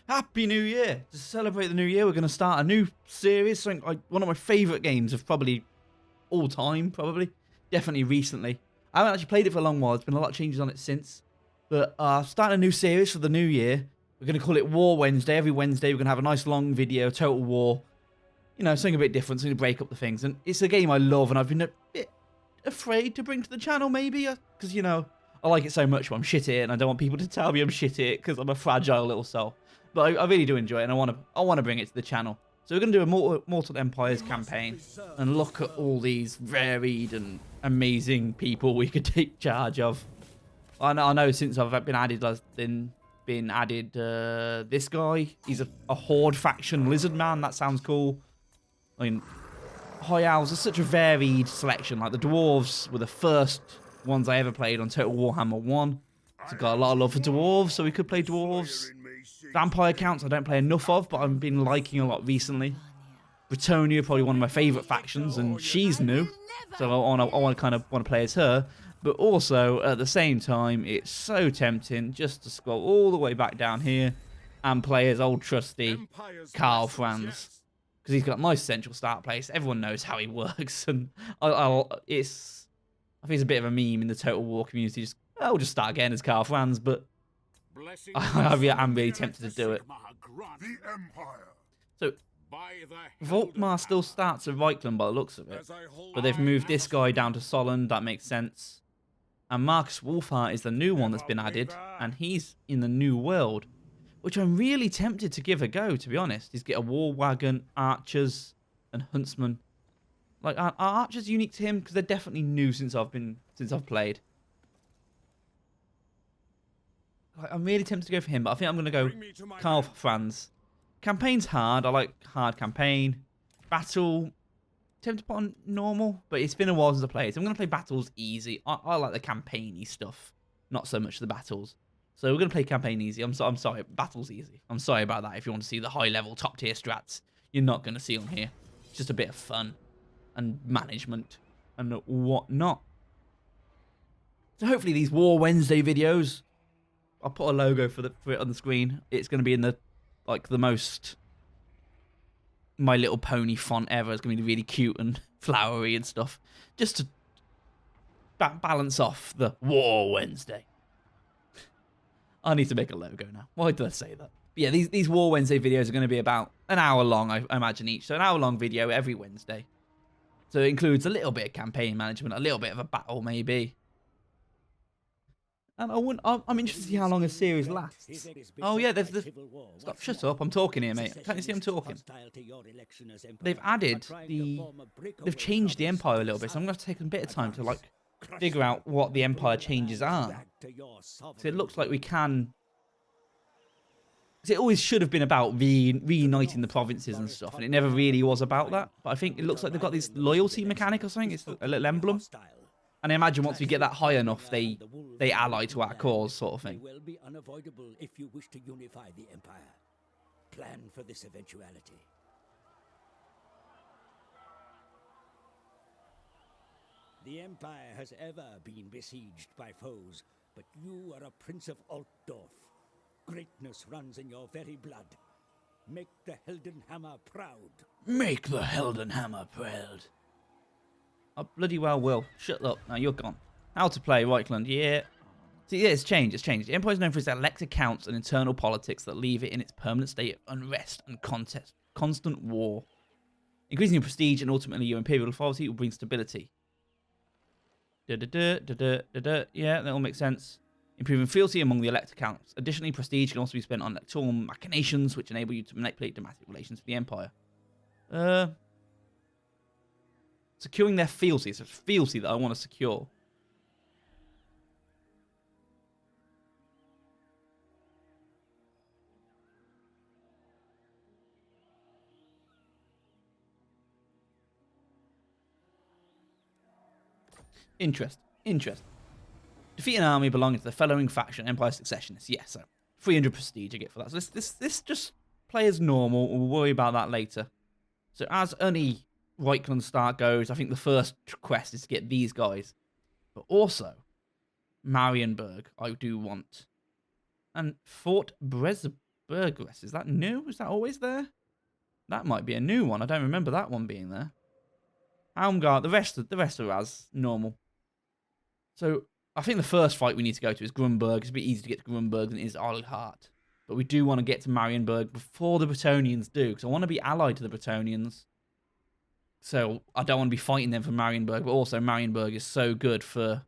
Happy New Year! To celebrate the new year, we're going to start a new series. One of my favourite games of probably all time, Definitely recently. I haven't actually played it for a long while. There's been a lot of changes on it since. But starting a new series for the new year. We're going to call it War Wednesday. Every Wednesday, we're going to have a nice long video, Total War. You know, something a bit different, something to break up the things. And it's a game I love, and I've been a bit afraid to bring to the channel, maybe. Because, you know, I like it so much, but I'm shit at it, and I don't want people to tell me I'm shit at it because I'm a fragile little soul. But I really do enjoy it, and I want to bring it to the channel. So we're going to do a Mortal Empires campaign and look at all these varied and amazing people we could take charge of. I know since I've been added, this guy. He's a Horde faction lizard man. That sounds cool. I mean, High Owls are such a varied selection. Like the dwarves were the first ones I ever played on Total Warhammer 1. So I've got a lot of love for dwarves, so we could play dwarves. Vampire counts I don't play enough of, but I've been liking a lot recently. Bretonnia, probably one of my favourite factions, and she's new, so I kind of want to play as her. But also, at the same time, it's so tempting just to scroll all the way back down here and play as old trusty Karl Franz. Because he's got a nice central start place. Everyone knows how he works, and I think it's a bit of a meme in the Total War community. I'll just start again as Karl Franz, but I'm really tempted to do it. So, Volkmar still starts at Reichland by the looks of it, but they've moved this guy down to Solon. That makes sense. And Marcus Wolfhart is the new one that's been added, and he's in the New World, which I'm really tempted to give a go, to be honest. He's get a war wagon, archers, and huntsmen. Like, are archers unique to him? Because they're definitely new since I've played. Like, I'm really tempted to go for him, but I think I'm going to go Karl Franz. Campaign's hard. I like hard campaign. Battle, tempted to put on normal, but it's been a while since I played. So I'm going to play battles easy. I like the campaign-y stuff, not so much the battles. So we're going to play campaign easy. I'm sorry, battles easy. I'm sorry about that. If you want to see the high-level, top-tier strats, you're not going to see them here. It's just a bit of fun and management and whatnot. So hopefully these War Wednesday videos, I'll put a logo for it on the screen. It's going to be in the most My Little Pony font ever. It's going to be really cute and flowery and stuff, just to balance off the War Wednesday. I need to make a logo now. Why did I say that? But yeah, these War Wednesday videos are going to be about an hour long, I imagine, each. So an hour long video every Wednesday. So it includes a little bit of campaign management, a little bit of a battle maybe. And I'm interested to see how long a series lasts. Oh yeah, stop, shut up, I'm talking here, mate. Can't you see I'm talking? They've changed the Empire a little bit, so I'm going to take a bit of time to figure out what the Empire changes are. So it looks like we can... It always should have been about reuniting the provinces and stuff, and it never really was about that. But I think it looks like they've got this loyalty mechanic or something. It's a little emblem. And I imagine once we get that high enough, they ally to our cause, sort of thing. It will be unavoidable if you wish to unify the Empire. Plan for this eventuality. The Empire has ever been besieged by foes, but you are a Prince of Altdorf. Greatness runs in your very blood. Make the Heldenhammer proud. Make the Heldenhammer proud. I bloody well will. Shut up. Now you're gone. How to play Reichland. Yeah. See, yeah, it's changed. The Empire is known for its elected counts and internal politics that leave it in its permanent state of unrest and constant war. Increasing your prestige and ultimately your imperial authority will bring stability. Yeah, that all makes sense. Improving fealty among the elected counts. Additionally, prestige can also be spent on electoral machinations, which enable you to manipulate diplomatic relations with the Empire. Securing their fealty. It's a fealty that I want to secure. Interest. Defeat an army belonging to the following faction, Empire Successionists. Yeah, so 300 prestige I get for that. So this just play as normal. We'll worry about that later. So as any Reichland start goes, I think the first quest is to get these guys. But also, Marienburg, I do want. And Fort Burgress. Is that new? Is that always there? That might be a new one. I don't remember that one being there. Helmgard. The rest are as normal. So I think the first fight we need to go to is Grunberg. It's a bit easier to get to Grunberg than it is Arlhart. But we do want to get to Marienburg before the Bretonnians do, because I want to be allied to the Bretonnians. So I don't want to be fighting them for Marienburg, but also Marienburg is so good for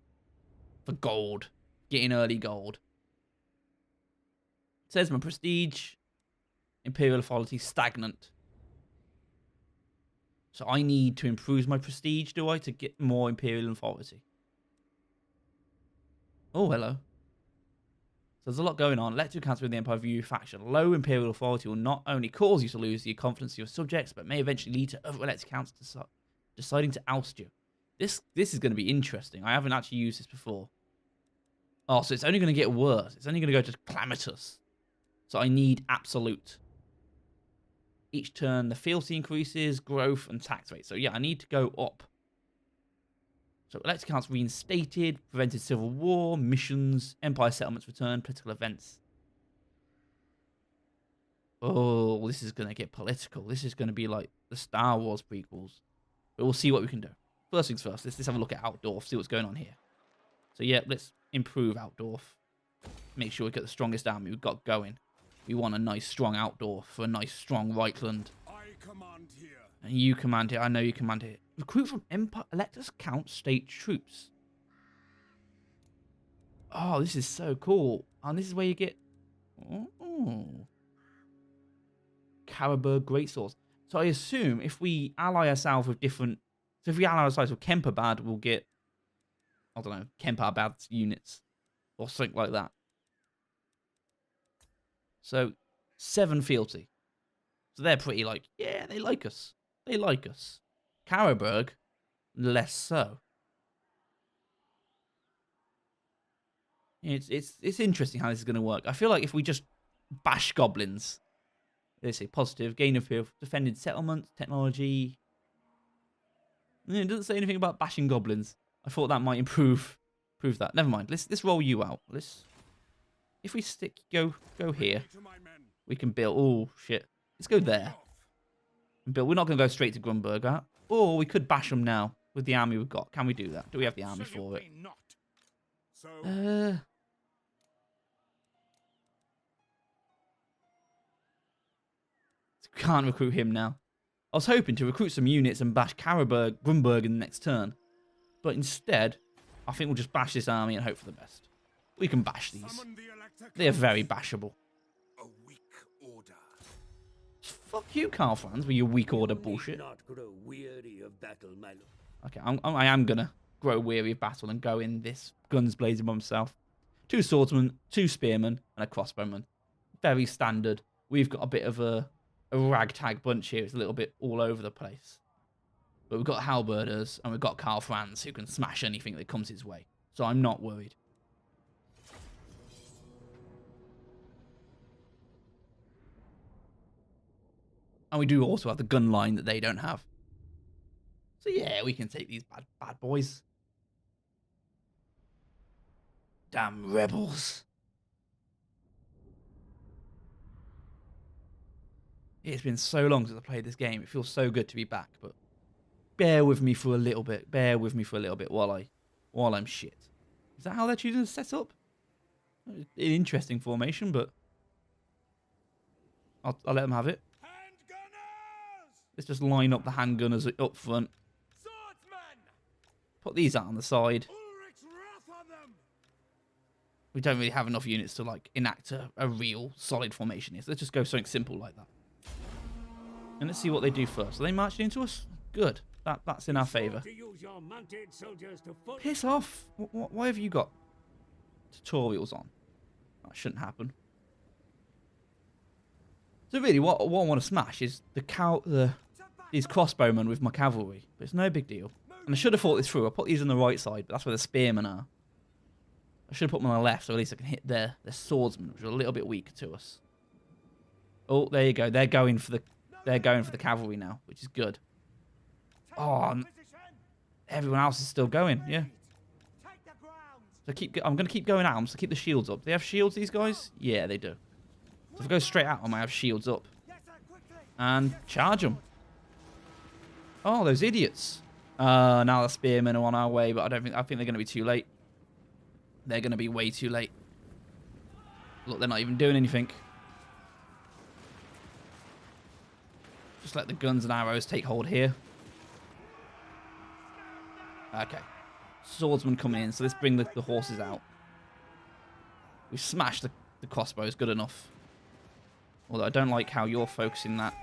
gold, getting early gold. It says my prestige, imperial authority, stagnant. So I need to improve my prestige, do I, to get more imperial authority? Oh, hello. So there's a lot going on. Elective cancer in the Empire view faction. Low imperial authority will not only cause you to lose the confidence of your subjects, but may eventually lead to other elective counts deciding to oust you. This is going to be interesting. I haven't actually used this before. Oh, so it's only going to get worse. It's only going to go to Calamitous. So I need absolute. Each turn, the fealty increases, growth, and tax rate. So yeah, I need to go up. So elective counts reinstated, prevented civil war, missions, empire settlements returned, political events. Oh, this is going to get political. This is going to be like the Star Wars prequels. But we'll see what we can do. First things first, let's have a look at Outdorf, see what's going on here. So yeah, let's improve Outdorf. Make sure we get the strongest army we've got going. We want a nice strong Outdorf for a nice strong Reichland. I command here. And you command it. I know you command it. Recruit from Empire. Electors count state troops. Oh, this is so cool. And this is where you get... Oh. Karaberg Greatswords. So I assume if we ally ourselves with different... So if we ally ourselves with Kemperbad, we'll get... I don't know. Kemperbad's units. Or something like that. So, 7 fealty. So they're pretty like... Yeah, they like us. They like us. Karaberg, less so. It's interesting how this is going to work. I feel like if we just bash goblins, they say positive, gain of defended settlements, technology. It doesn't say anything about bashing goblins. I thought that might improve that. Never mind. Let's roll you out. If we go here, we can build. Oh shit. Let's go there. Bill, we're not going to go straight to Grunberg, huh? Or we could bash them now with the army we've got. Can we do that? Do we have the army for it? Can't recruit him now. I was hoping to recruit some units and bash Grunberg in the next turn. But instead, I think we'll just bash this army and hope for the best. We can bash these. They are very bashable. Fuck you, Karl Franz, with your weak order bullshit. Okay, I am gonna grow weary of battle and go in this guns blazing by himself. 2 swordsmen, 2 spearmen, and a crossbowman. Very standard. We've got a bit of a ragtag bunch here. It's a little bit all over the place. But we've got halberders, and we've got Karl Franz, who can smash anything that comes his way. So I'm not worried. And we do also have the gun line that they don't have. So yeah, we can take these bad boys. Damn rebels. It's been so long since I played this game. It feels so good to be back, but bear with me for a little bit. Bear with me for a little bit while I'm shit. Is that how they're choosing to set up? An interesting formation, but I'll let them have it. Let's just line up the handgunners up front. Put these out on the side. We don't really have enough units to like enact a real solid formation here. So let's just go something simple like that. And let's see what they do first. Are they marching into us? Good. That's in our favour. Piss off. Why have you got tutorials on? That shouldn't happen. So really, what I want to smash is these crossbowmen with my cavalry. But it's no big deal. And I should have thought this through. I put these on the right side, but that's where the spearmen are. I should have put them on the left, so at least I can hit their swordsmen, which are a little bit weaker to us. Oh, there you go. They're going for the cavalry now, which is good. Oh, everyone else is still going. Yeah. So I'm going to keep going at them. So keep the shields up. Do they have shields, these guys? Yeah, they do. So if I go straight at them, I have shields up. And charge them. Oh, those idiots. Now the spearmen are on our way, but I think they're going to be too late. They're going to be way too late. Look, they're not even doing anything. Just let the guns and arrows take hold here. Okay. Swordsman coming in, so let's bring the horses out. We smashed the crossbows, good enough. Although I don't like how you're focusing that.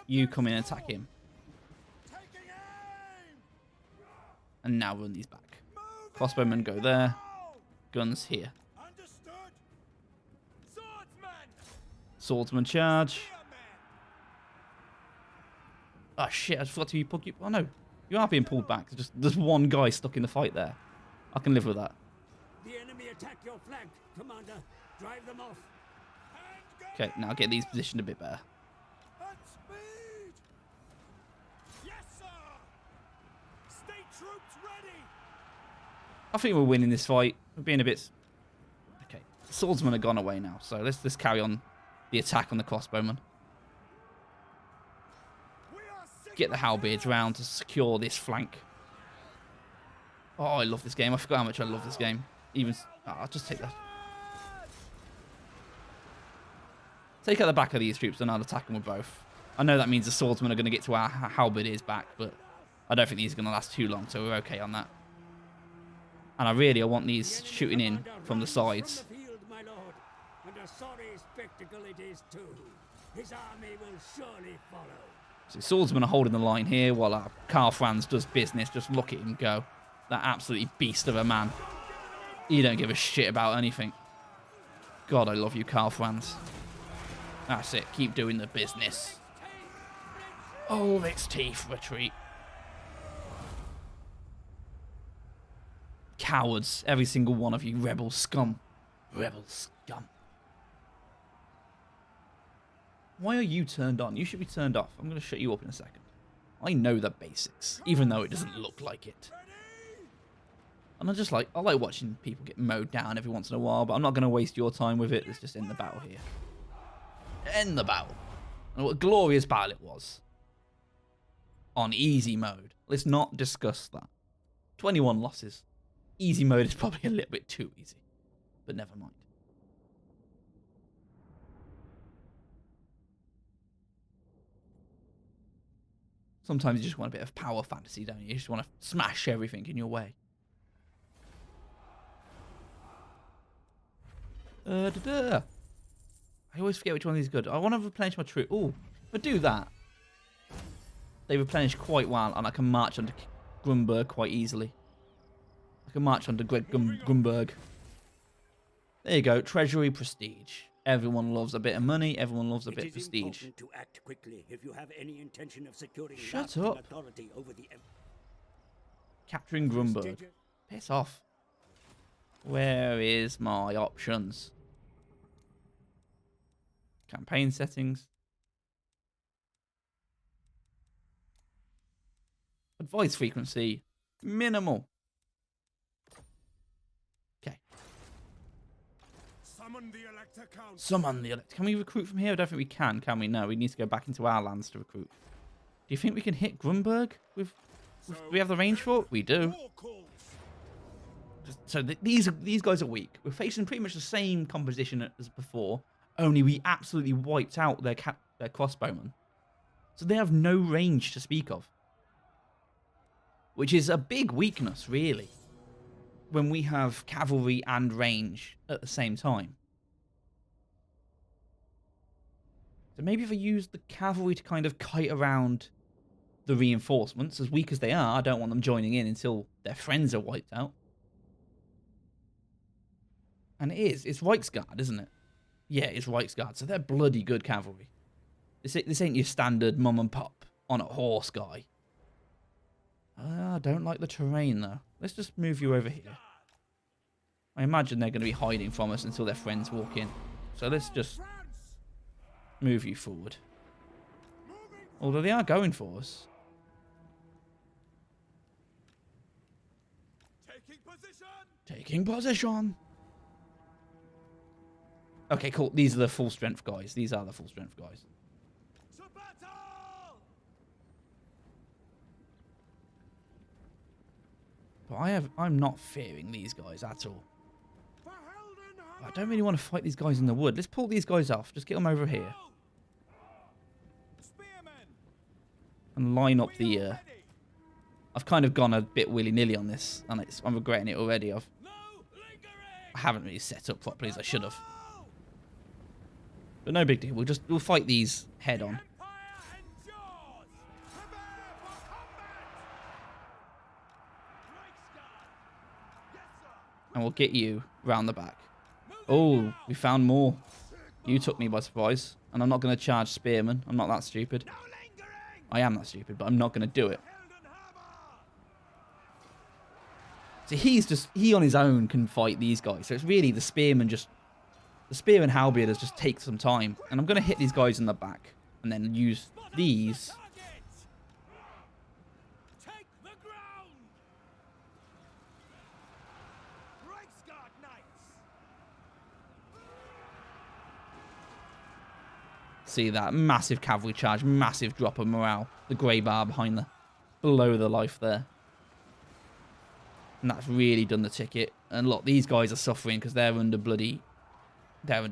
You come in and attack him. And now run these back. Crossbowmen go there. Guns here. Swordsman charge. Oh shit, I just forgot to pull you. Oh no, you are being pulled back. There's one guy stuck in the fight there. I can live with that. The enemy attack your flank, Commander. Drive them off. Okay, now get these positioned a bit better. At speed. Yes, sir. State troops ready. I think we're winning this fight. We're being a bit... Okay, swordsmen have gone away now, so let's carry on the attack on the crossbowmen. Get the halberds round to secure this flank. Oh, I love this game. I forgot how much I love this game. Even... Oh, I'll just take that. Take out the back of these troops and I'll attack them with both. I know that means the swordsmen are going to get to our halberdiers back, but I don't think these are going to last too long, so we're okay on that. And I want these shooting in from the sides. And a sorry spectacle it is too. His army will surely follow. So swordsmen are holding the line here while Karl Franz does business. Just look at him go. That absolutely beast of a man. He don't give a shit about anything. God, I love you, Karl Franz. That's it. Keep doing the business. Hold its teeth, retreat. Cowards. Every single one of you. Rebel scum. Rebel scum. Why are you turned on? You should be turned off. I'm going to shut you up in a second. I know the basics, even though it doesn't look like it. And I like watching people get mowed down every once in a while, but I'm not going to waste your time with it. Let's just end the battle here. End the battle. And what a glorious battle it was. On easy mode. Let's not discuss that. 21 losses. Easy mode is probably a little bit too easy. But never mind. Sometimes you just want a bit of power fantasy, don't you? You just want to smash everything in your way. I always forget which one of these is good. I want to replenish my troop. Oh, if I do that, they replenish quite well, and I can march onto Grunberg quite easily. I can march onto Grunberg. There you go. Treasury prestige. Everyone loves a bit of money. Everyone loves a bit of prestige. It is important to act quickly if you have any intention of securing Shut up. authority over the Capturing Grunberg. Piss off. Where is my options? Campaign settings. Advice frequency. Minimal. Okay. Summon the Elector Council. Summon the Elector. Can we recruit from here? I don't think we can we? No, we need to go back into our lands to recruit. Do you think we can hit Grunberg? Do we have the range for it? We do. So these guys are weak. We're facing pretty much the same composition as before, only we absolutely wiped out their crossbowmen. So they have no range to speak of. Which is a big weakness, really, when we have cavalry and range at the same time. So maybe if I use the cavalry to kind of kite around the reinforcements, as weak as they are, I don't want them joining in until their friends are wiped out. And it's Reichsguard, isn't it? Yeah, it's Reichsguard, so they're bloody good cavalry. This ain't your standard mum and pop on a horse guy. I don't like the terrain, though. Let's just move you over here. I imagine they're going to be hiding from us until their friends walk in. So let's just move you forward. Although they are going for us. Taking position. Taking position. Okay, cool. These are the full strength guys. These are the full strength guys. But I'm not fearing these guys at all. I don't really want to fight these guys in the wood. Let's pull these guys off. Just get them over here. And line up the... I've kind of gone a bit willy-nilly on this. And I'm regretting it already. I haven't really set up properly as I should have. But no big deal. We'll fight these head on. And we'll get you round the back. Oh, we found more. You took me by surprise. And I'm not going to charge spearmen. I'm not that stupid. I am that stupid, but I'm not going to do it. So he on his own can fight these guys. So it's really the spearmen the spear and halberdiers just take some time. And I'm going to hit these guys in the back. And then use these. See that massive cavalry charge, massive drop of morale. The grey bar below the life there. And that's really done the ticket. And look, these guys are suffering because they're under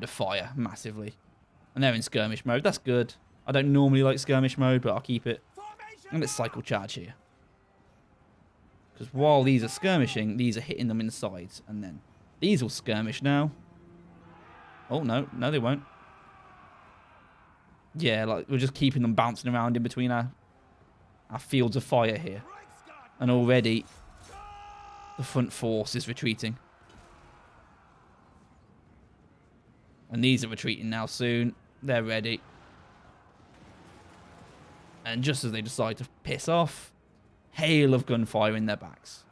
fire massively. And they're in skirmish mode. That's good. I don't normally like skirmish mode, but I'll keep it. And let's cycle charge here. Because while these are skirmishing, these are hitting them in the sides. And then these will skirmish now. Oh, no. No, they won't. Yeah, like we're just keeping them bouncing around in between our fields of fire here. And already the front force is retreating. And these are retreating now soon. They're ready. And just as they decide to piss off, hail of gunfire in their backs.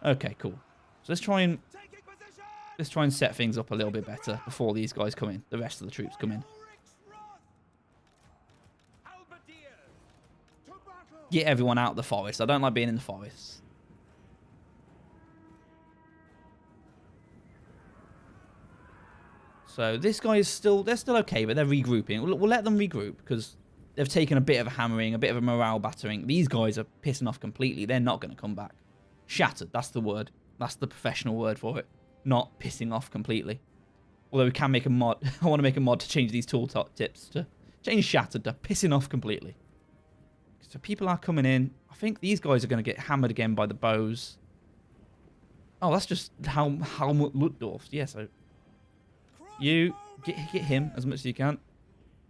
Okay, cool. So let's try and set things up a little bit better before these guys come in. The rest of the troops come in. Get everyone out of the forest. I don't like being in the forest. So this guy is they're still okay, but they're regrouping. We'll let them regroup because they've taken a bit of a hammering, a bit of a morale battering. These guys are pissing off completely. They're not going to come back. Shattered, that's the word. That's the professional word for it. Not pissing off completely. Although we can make a mod. I want to make a mod to change these tool tips to change shattered to pissing off completely. So people are coming in. I think these guys are going to get hammered again by the bows. Oh, that's just Helmut Lutdorf. Yeah, so you get him as much as you can.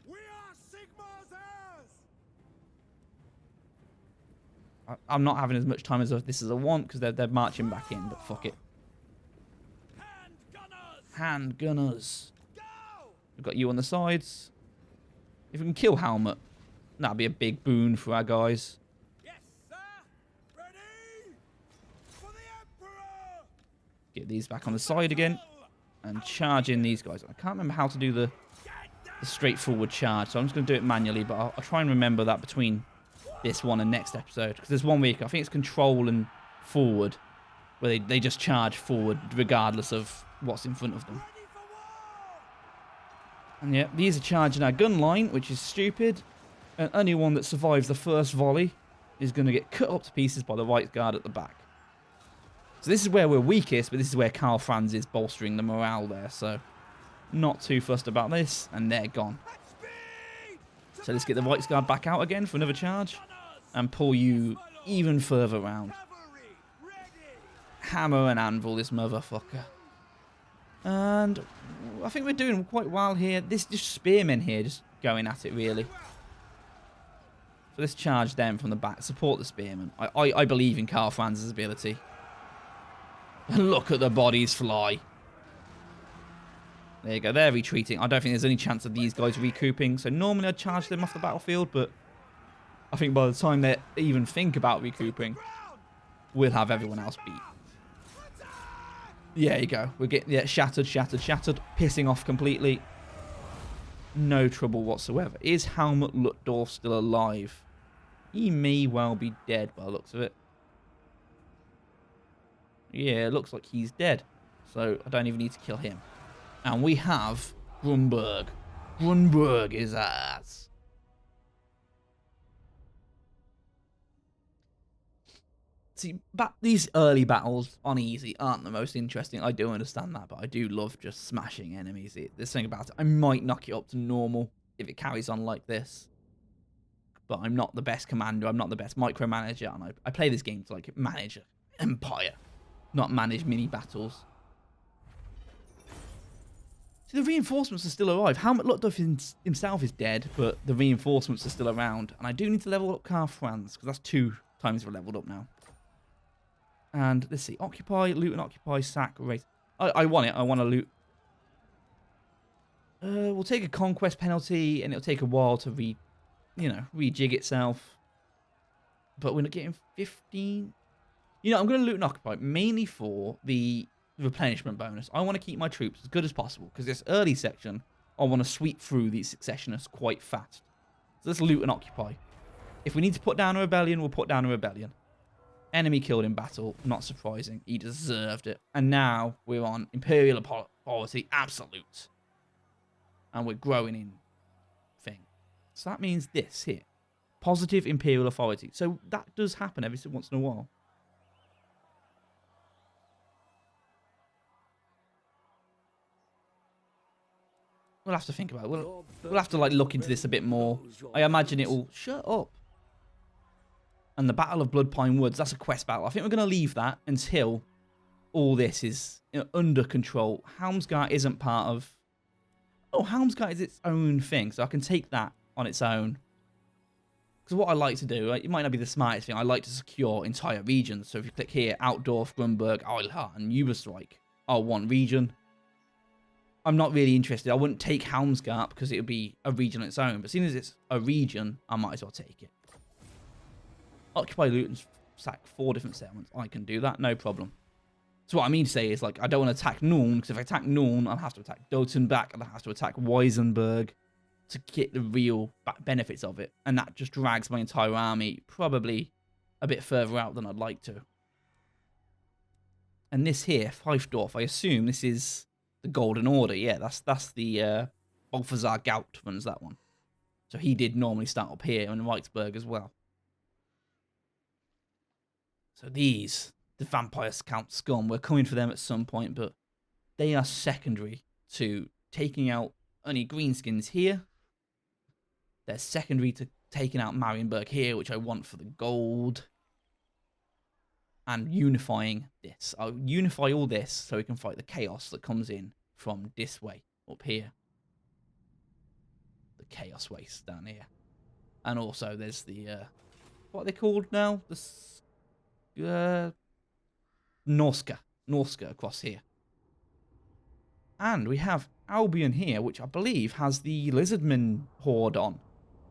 We are Sigmar's heirs. I'm not having as much time as this as I want because they're marching back in, but fuck it. Hand gunners. We've got you on the sides. If we can kill Helmut, that'd be a big boon for our guys. Yes, sir. Ready for the Emperor. Get these back on the side again and charge in these guys. I can't remember how to do the straightforward charge, so I'm just going to do it manually, but I'll try and remember that between this one and next episode. Because there's one week, I think it's control and forward, where they just charge forward regardless of what's in front of them. And yeah, these are charging our gun line, which is stupid. And anyone that survives the first volley is going to get cut up to pieces by the right guard at the back. So this is where we're weakest, but this is where Karl Franz is bolstering the morale there. So not too fussed about this, and they're gone. So let's get the right guard back out again for another charge and pull you even further round. Hammer and anvil this motherfucker. And I think we're doing quite well here. This just spearmen here just going at it really. So let's charge them from the back. Support the spearmen. I believe in Karl Franz's ability. Look at the bodies fly. There you go. They're retreating. I don't think there's any chance of these guys recouping. So normally I'd charge them off the battlefield, but I think by the time they even think about recouping, we'll have everyone else beat. There you go. We're getting shattered, pissing off completely. No trouble whatsoever. Is Helmut Lutdorf still alive? He may well be dead by the looks of it. Yeah, it looks like he's dead. So I don't even need to kill him. And we have Grunberg. Grunberg is ass. See, these early battles on easy aren't the most interesting. I do understand that, but I do love just smashing enemies. There's something about it. I might knock it up to normal if it carries on like this. But I'm not the best commander. I'm not the best micromanager. And I play this game to like manage an empire, not manage mini battles. See, the reinforcements are still alive. Luckduff himself is dead, but the reinforcements are still around. And I do need to level up Karl Franz, because that's 2 times we're leveled up now. And let's see, occupy, loot and occupy, sack, race. I want it. I want to loot. We'll take a conquest penalty, and it'll take a while to rejig itself. But we're not getting 15. I'm going to loot and occupy mainly for the replenishment bonus. I want to keep my troops as good as possible because this early section, I want to sweep through these successionists quite fast. So let's loot and occupy. If we need to put down a rebellion, we'll put down a rebellion. Enemy killed in battle, not surprising. He deserved it. And now we're on Imperial Authority Absolute. And we're growing in thing. So that means this here. Positive Imperial Authority. So that does happen every once in a while. We'll have to think about it. We'll have to like look into this a bit more. I imagine it will... Shut up. And the Battle of Bloodpine Woods, that's a quest battle. I think we're going to leave that until all this is under control. Helmsgart isn't part of... Oh, Helmsgart is its own thing, so I can take that on its own. Because what I like to do, it might not be the smartest thing, I like to secure entire regions. So if you click here, Outdorf, Grunberg, Eilhart, and Uberstrike are one region. I'm not really interested. I wouldn't take Helmsgart because it would be a region on its own. But seeing as it's a region, I might as well take it. Occupy, loot, and sack 4 different settlements. I can do that, no problem. So what I mean to say is, like, I don't want to attack Nuln, because if I attack Nuln, I'll have to attack Dotenbach, and I'll have to attack Weisenberg to get the real benefits of it. And that just drags my entire army probably a bit further out than I'd like to. And this here, Pfeifdorf, I assume this is the Golden Order. Yeah, that's the Balthazar Gaut runs that one. So he did normally start up here in Reichsburg as well. So these, the Vampire Scout scum, we're coming for them at some point, but they are secondary to taking out any greenskins here. They're secondary to taking out Marienburg here, which I want for the gold. And unifying this. I'll unify all this so we can fight the chaos that comes in from this way, up here. The Chaos Waste down here. And also there's the, what are they called now? The Norska across here. And we have Albion here, which I believe has the Lizardmen Horde on,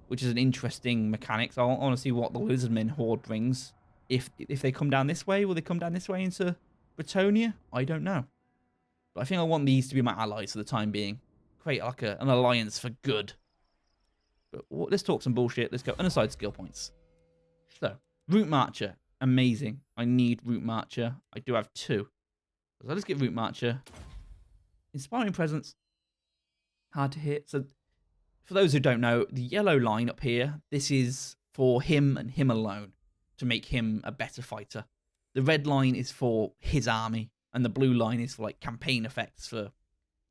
which is an interesting mechanic. So I want to see what the Lizardmen Horde brings. If they come down this way, will they come down this way into Bretonia? I don't know. But I think I want these to be my allies for the time being. Create like an alliance for good. But let's talk some bullshit. Let's go unassigned skill points. So, Route Marcher. Amazing. I need Route Marcher. I do have 2. So let's get Route Marcher. Inspiring Presence. Hard to hit. So, for those who don't know, the yellow line up here, this is for him and him alone, to make him a better fighter. The red line is for his army, and the blue line is for like campaign effects for,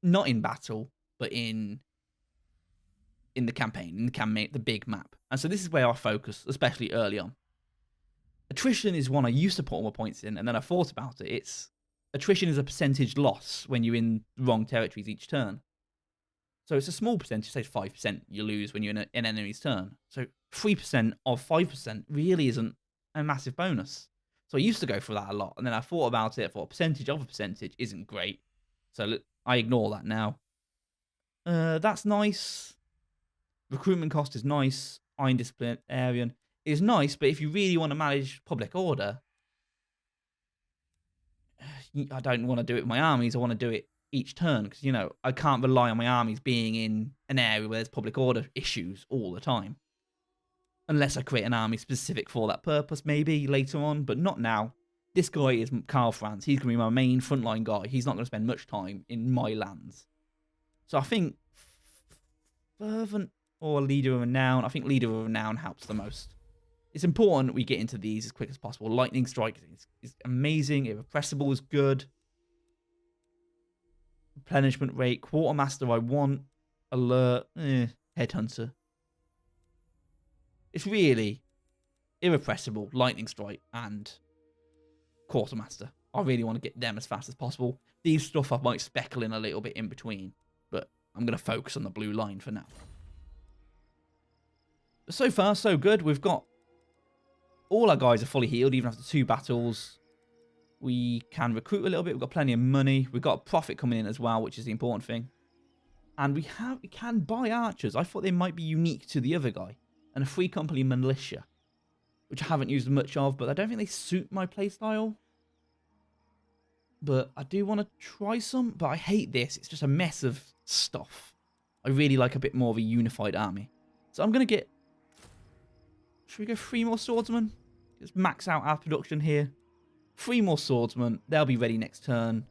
not in battle, but in the campaign, the big map. And so this is where I focus, especially early on. Attrition is one I used to put all my points in, and then I thought about it. Attrition is a percentage loss when you're in the wrong territories each turn. So it's a small percentage, say 5% you lose when you're in an enemy's turn. So 3% of 5% really isn't a massive bonus. So I used to go for that a lot, and then I thought about it. I thought a percentage of a percentage isn't great, so I ignore that now. That's nice. Recruitment cost is nice. Iron Disciplinarian is nice, but if you really want to manage public order, I don't want to do it with my armies. I want to do it each turn, because I can't rely on my armies being in an area where there's public order issues all the time. Unless I create an army specific for that purpose, maybe later on, but not now. This guy is Karl Franz. He's going to be my main frontline guy. He's not going to spend much time in my lands. So I think fervent or leader of renown. I think leader of renown helps the most. It's important we get into these as quick as possible. Lightning strike is amazing. Irrepressible is good. Replenishment rate. Quartermaster I want. Alert. Headhunter. It's really irrepressible, lightning strike, and quartermaster. I really want to get them as fast as possible. These stuff I might speckle in a little bit in between, but I'm going to focus on the blue line for now. So far, so good. We've got all our guys are fully healed, even after 2 battles. We can recruit a little bit. We've got plenty of money. We've got a profit coming in as well, which is the important thing. And we can buy archers. I thought they might be unique to the other guy. And a free company militia, which I haven't used much of, but I don't think they suit my playstyle. But I do want to try some, but I hate this. It's just a mess of stuff. I really like a bit more of a unified army. So I'm going to get... Should we go 3 more swordsmen? Just max out our production here. 3 more swordsmen. They'll be ready next turn.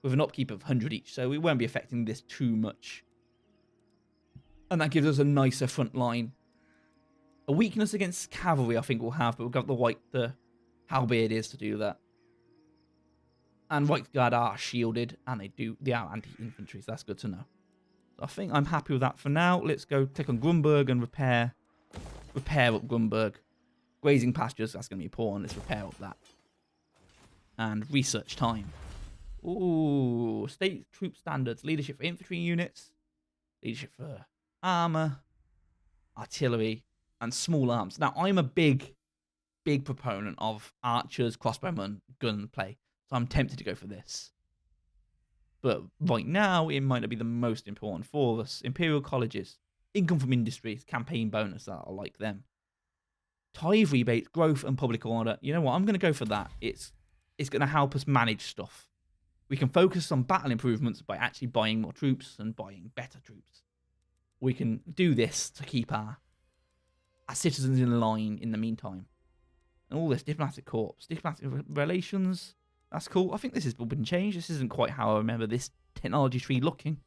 With an upkeep of 100 each, so we won't be affecting this too much. And that gives us a nicer front line. A weakness against cavalry, I think we'll have, but we've got the halberdiers to do that. And White Guard are shielded, and they are anti-infantry, so that's good to know. So I think I'm happy with that for now. Let's go click on Grunberg and repair up Grunberg. Grazing pastures, that's going to be important. Let's repair up that. And research time. Ooh, state troop standards. Leadership for infantry units. Leadership for armor. Artillery. And small arms. Now, I'm a big proponent of archers, crossbowmen, gunplay. So I'm tempted to go for this. But right now, it might not be the most important for us. Imperial colleges. Income from industries. Campaign bonus. I like them. Tithe rebates, growth, and public order. You know what? I'm going to go for that. It's going to help us manage stuff. We can focus on battle improvements by actually buying more troops and buying better troops. We can do this to keep our citizens in line in the meantime. And all this diplomatic corps, diplomatic relations. That's cool. I think this has been changed. This isn't quite how I remember this technology tree looking.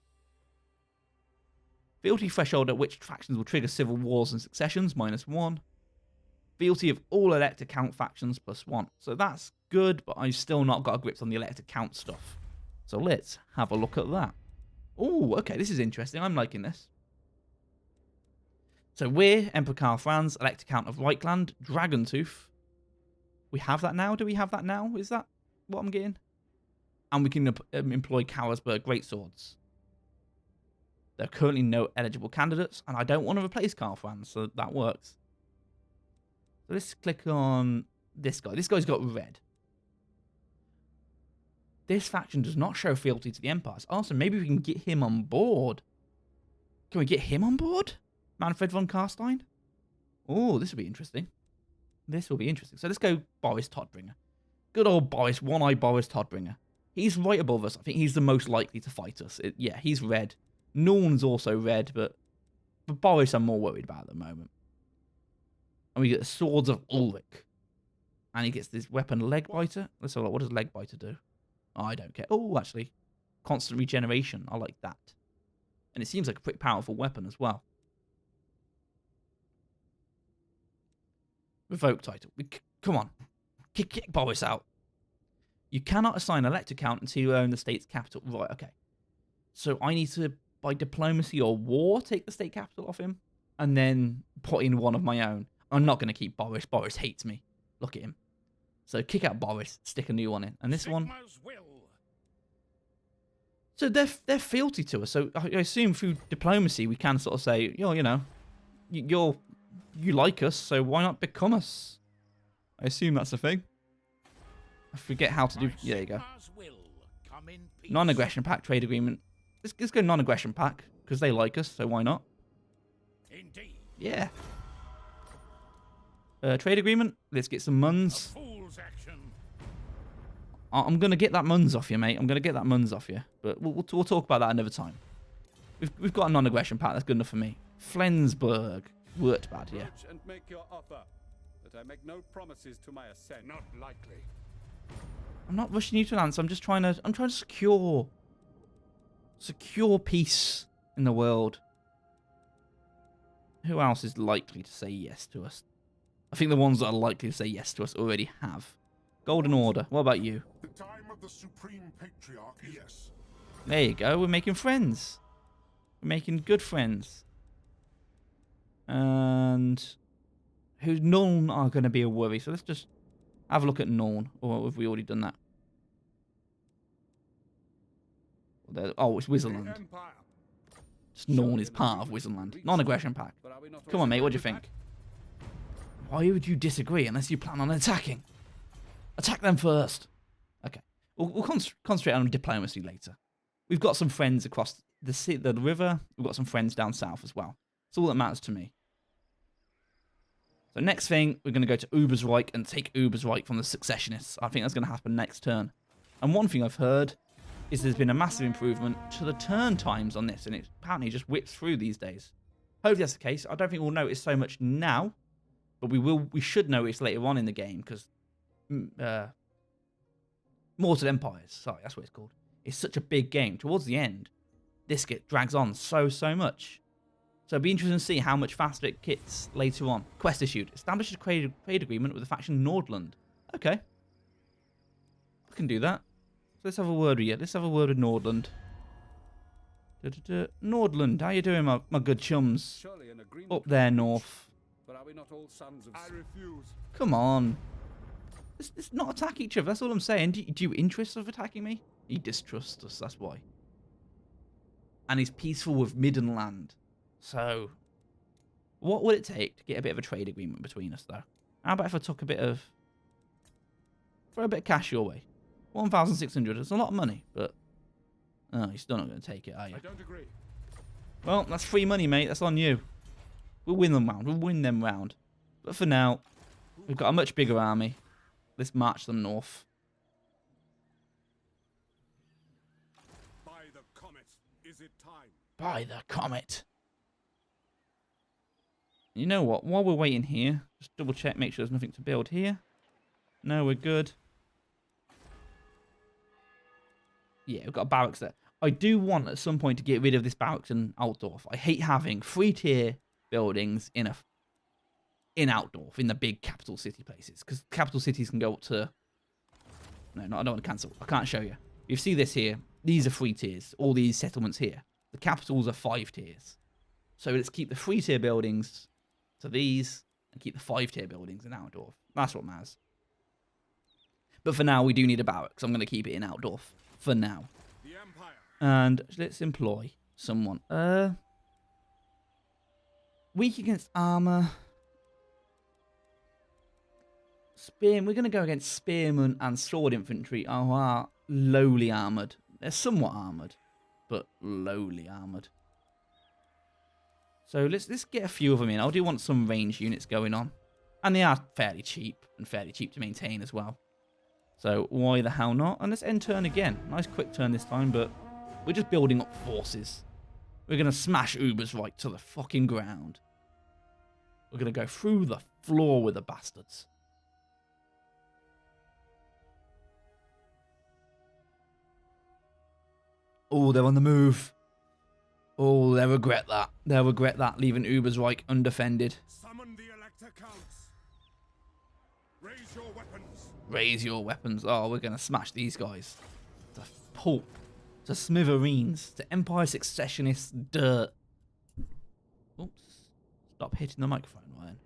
Fealty threshold at which factions will trigger civil wars and successions, -1. Fealty of all elected count factions, +1. So that's good, but I've still not got a grip on the elected count stuff. So let's have a look at that. Oh, okay, this is interesting. I'm liking this. So we're Emperor Karl Franz, elected count of Reichland, Dragontooth. We have that now? Do we have that now? Is that what I'm getting? And we can employ Karlsberg greatswords. There are currently no eligible candidates, and I don't want to replace Karl Franz, so that works. So let's click on this guy. This guy's got red. This faction does not show fealty to the Empires. Also, maybe we can get him on board. Can we get him on board? Manfred von Karstein? Oh, this will be interesting. This will be interesting. So let's go Boris Todbringer. Good old Boris, one-eyed Boris Todbringer. He's right above us. I think he's the most likely to fight us. Yeah, he's red. Norn's also red, but Boris I'm more worried about at the moment. And we get the Swords of Ulrich. And he gets this weapon, Leg Biter. Let's have a look. What does Leg Biter do? Oh, I don't care. Oh, actually. Constant regeneration. I like that. And it seems like a pretty powerful weapon as well. Revoke title. Come on. Kick Boris out. You cannot assign elector count until you own the state's capital. Right, okay. So I need to, by diplomacy or war, take the state capital off him. And then put in one of my own. I'm not going to keep Boris. Boris hates me. Look at him. So kick out Boris, stick a new one in. And this one... So they're fealty to us. So I assume through diplomacy we can sort of say, you know, you like us, so why not become us? I assume that's the thing. I forget how to do... Yeah, there you go. Non-aggression pact, trade agreement. Let's go non-aggression pact, because they like us, so why not? Indeed. Yeah. Trade agreement. Let's get some muns. I'm going to get that muns off you, mate. I'm going to get that muns off you. But we'll talk about that another time. We've got a non-aggression pact. That's good enough for me. Flensburg. Worked bad, yeah. And make your offer, but I make no promises to my assent. Not likely. I'm not rushing you to an answer. I'm just trying to secure Secure peace in the world. Who else is likely to say yes to us? I think the ones that are likely to say yes to us already have. Golden Order, what about you? The time of the Supreme Patriarch, yes. There you go, we're making friends. We're making good friends. And none are going to be a worry. So let's just have a look at Norn. Or have we already done that? Oh, it's Wizardland. Norn is part of Wizardland. Non-aggression pact. Come on, mate, what do you think? Why would you disagree unless you plan on attacking? Attack them first. Okay. We'll concentrate on diplomacy later. We've got some friends across the river. We've got some friends down south as well. That's all that matters to me. So next thing, we're going to go to Ubersreich and take Ubersreich from the Successionists. I think that's going to happen next turn. And one thing I've heard is there's been a massive improvement to the turn times on this, and it apparently just whips through these days. Hopefully that's the case. I don't think we'll notice so much now, but we should notice later on in the game, because Mortal Empires, sorry, that's what it's called. It's such a big game. Towards the end, this drags on so much. So it'll be interesting to see how much faster it gets later on. Quest issued. Establish a trade agreement with the faction Nordland. Okay. We can do that. So let's have a word with you. Let's have a word with Nordland. Nordland, how you doing, my good chums? Up there north. But are we not all sons of... I refuse. Come on. Let's not attack each other. That's all I'm saying. Do you interest of attacking me? He distrusts us, that's why. And he's peaceful with Middenland. So, what would it take to get a bit of a trade agreement between us, though? How about if I took throw a bit of cash your way? 1,600. It's a lot of money, but you're still not going to take it, are you? I don't agree. Well, that's free money, mate. That's on you. We'll win them round. We'll win them round. But for now, we've got a much bigger army. Let's march them north. By the comet, is it time? By the comet. You know what? While we're waiting here, just double check, make sure there's nothing to build here. No, we're good. Yeah, we've got a barracks there. I do want at some point to get rid of this barracks in Altdorf. I hate having 3-tier buildings in Altdorf, in the big capital city places, because capital cities can go up to... No, I don't want to cancel. I can't show you. You see this here. These are 3 tiers. All these settlements here. The capitals are 5 tiers. So let's keep the 3-tier buildings to these and keep the 5-tier buildings in Altdorf. That's what matters. But for now, we do need a barracks. I'm going to keep it in Altdorf for now. The Empire. And let's employ someone. Weak against armor. We're going to go against spearmen and sword infantry who are lowly armored. They're somewhat armored, but lowly armored. So let's get a few of them in. I do want some range units going on. And they are fairly cheap, and fairly cheap to maintain as well. So why the hell not? And let's end turn again. Nice quick turn this time, but we're just building up forces. We're going to smash Ubersreich to the fucking ground. We're going to go through the floor with the bastards. Oh, they're on the move. Oh, they'll regret that. They'll regret that, leaving Ubersreich undefended. Summon the Elector Counts. Raise your weapons. Raise your weapons. Oh, we're going to smash these guys. To pulp. To smithereens. To Empire Successionist dirt. Oops. Stop hitting the microphone, Ryan.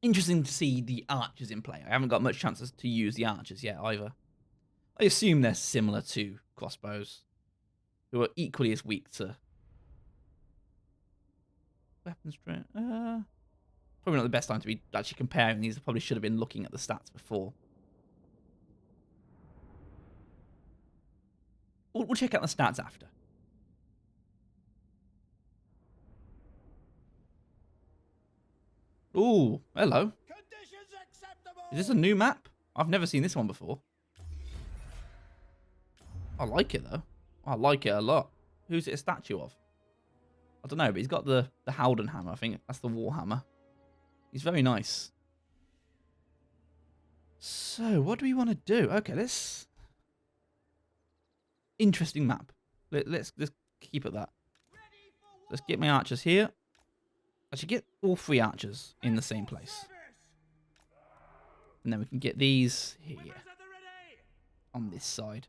Interesting to see the archers in play. I haven't got much chances to use the archers yet either. I assume they're similar to crossbows, who are equally as weak to weapons strength. Probably not the best time to be actually comparing these. I probably should have been looking at the stats before. We'll check out the stats after. Ooh, hello. Conditions acceptable. Is this a new map? I've never seen this one before. I like it, though. I like it a lot. Who's it a statue of? I don't know, but he's got the Howden hammer. I think that's the Warhammer. He's very nice. So, what do we want to do? Okay, let's... interesting map. Let's keep it that. Let's get my archers here. I should get all 3 archers in the same place. And then we can get these here. On this side.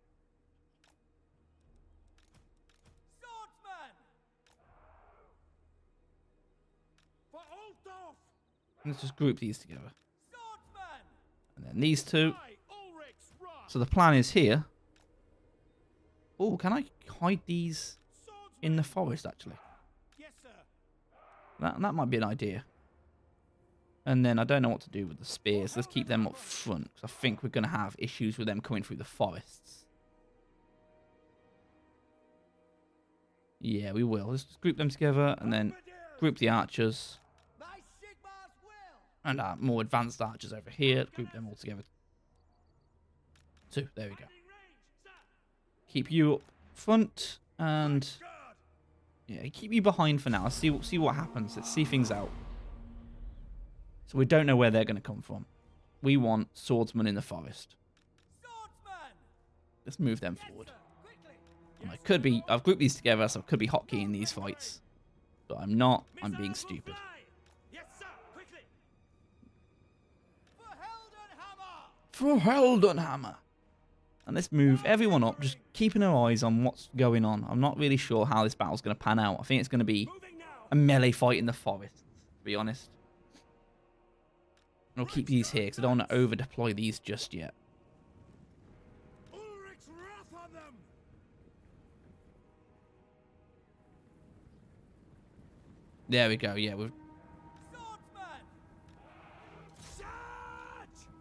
Let's just group these together. And then these 2. So the plan is here. Oh, can I hide these in the forest, actually? That might be an idea. And then I don't know what to do with the spears. Let's keep them up front, because I think we're going to have issues with them coming through the forests. Yeah, we will. Let's just group them together, and then group the archers. And our more advanced archers over here. Group them all together. 2. There we go. Keep you up front, and yeah, keep you behind for now. Let's see what happens. Let's see things out. So we don't know where they're going to come from. We want swordsmen in the forest. Let's move them forward. And I've grouped these together, so I could be hotkey in these fights. But I'm not. I'm being stupid. For Heldenhammer! And let's move everyone up, just keeping our eyes on what's going on. I'm not really sure how this battle's going to pan out. I think it's going to be a melee fight in the forest, to be honest. And I'll keep these here, because I don't want to over-deploy these just yet. There we go, yeah.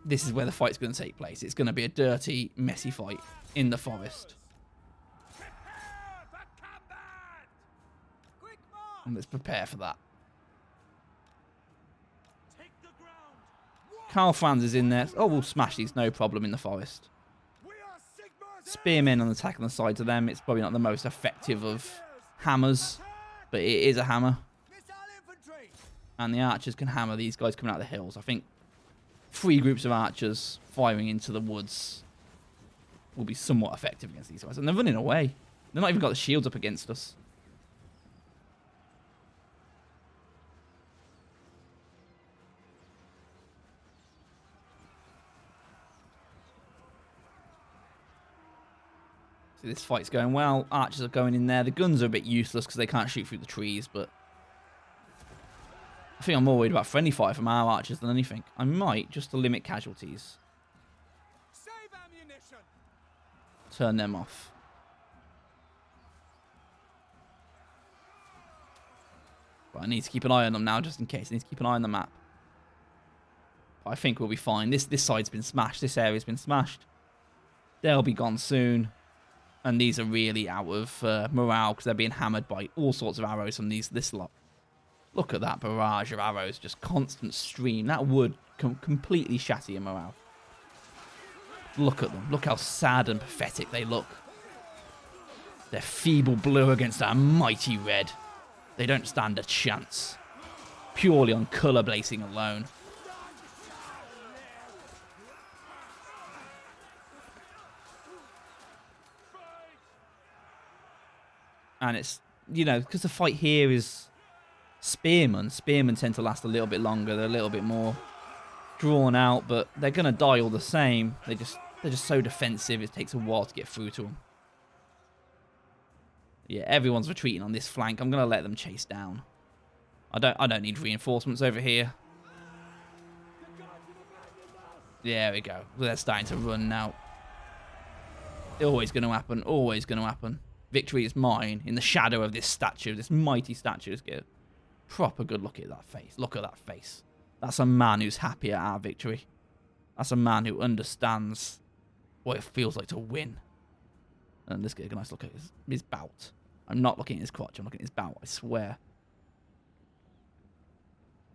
This is where the fight's going to take place. It's going to be a dirty, messy fight in the forest. And let's prepare for that. Karl Franz is in there. Oh, we'll smash these, no problem, in the forest. Spearmen on the attack on the sides of them. It's probably not the most effective of hammers, but it is a hammer. And the archers can hammer these guys coming out of the hills. I think 3 groups of archers firing into the woods will be somewhat effective against these guys. And they're running away. They've not even got the shields up against us. See, this fight's going well. Archers are going in there. The guns are a bit useless because they can't shoot through the trees, but I think I'm more worried about friendly fire from our archers than anything. I might, just to limit casualties, turn them off. But I need to keep an eye on them now, just in case. I need to keep an eye on the map. But I think we'll be fine. This side's been smashed. This area's been smashed. They'll be gone soon. And these are really out of morale because they're being hammered by all sorts of arrows from this lot. Look at that barrage of arrows, just constant stream. That would completely shatter your morale. Look at them. Look how sad and pathetic they look. They're feeble blue against our mighty red. They don't stand a chance. Purely on colour blazing alone. And it's, you know, because the fight here is spearmen. Spearmen tend to last a little bit longer. They're a little bit more drawn out, but they're going to die all the same. They're just so defensive. It takes a while to get through to them. Yeah, everyone's retreating on this flank. I'm going to let them chase down. I don't need reinforcements over here. There we go. They're starting to run now. Always going to happen. Always going to happen. Victory is mine in the shadow of this statue, this mighty statue. Let's get a proper good look at that face. Look at that face. That's a man who's happy at our victory. That's a man who understands what it feels like to win. And let's get a nice look at his bout. I'm not looking at his crotch. I'm looking at his bout, I swear.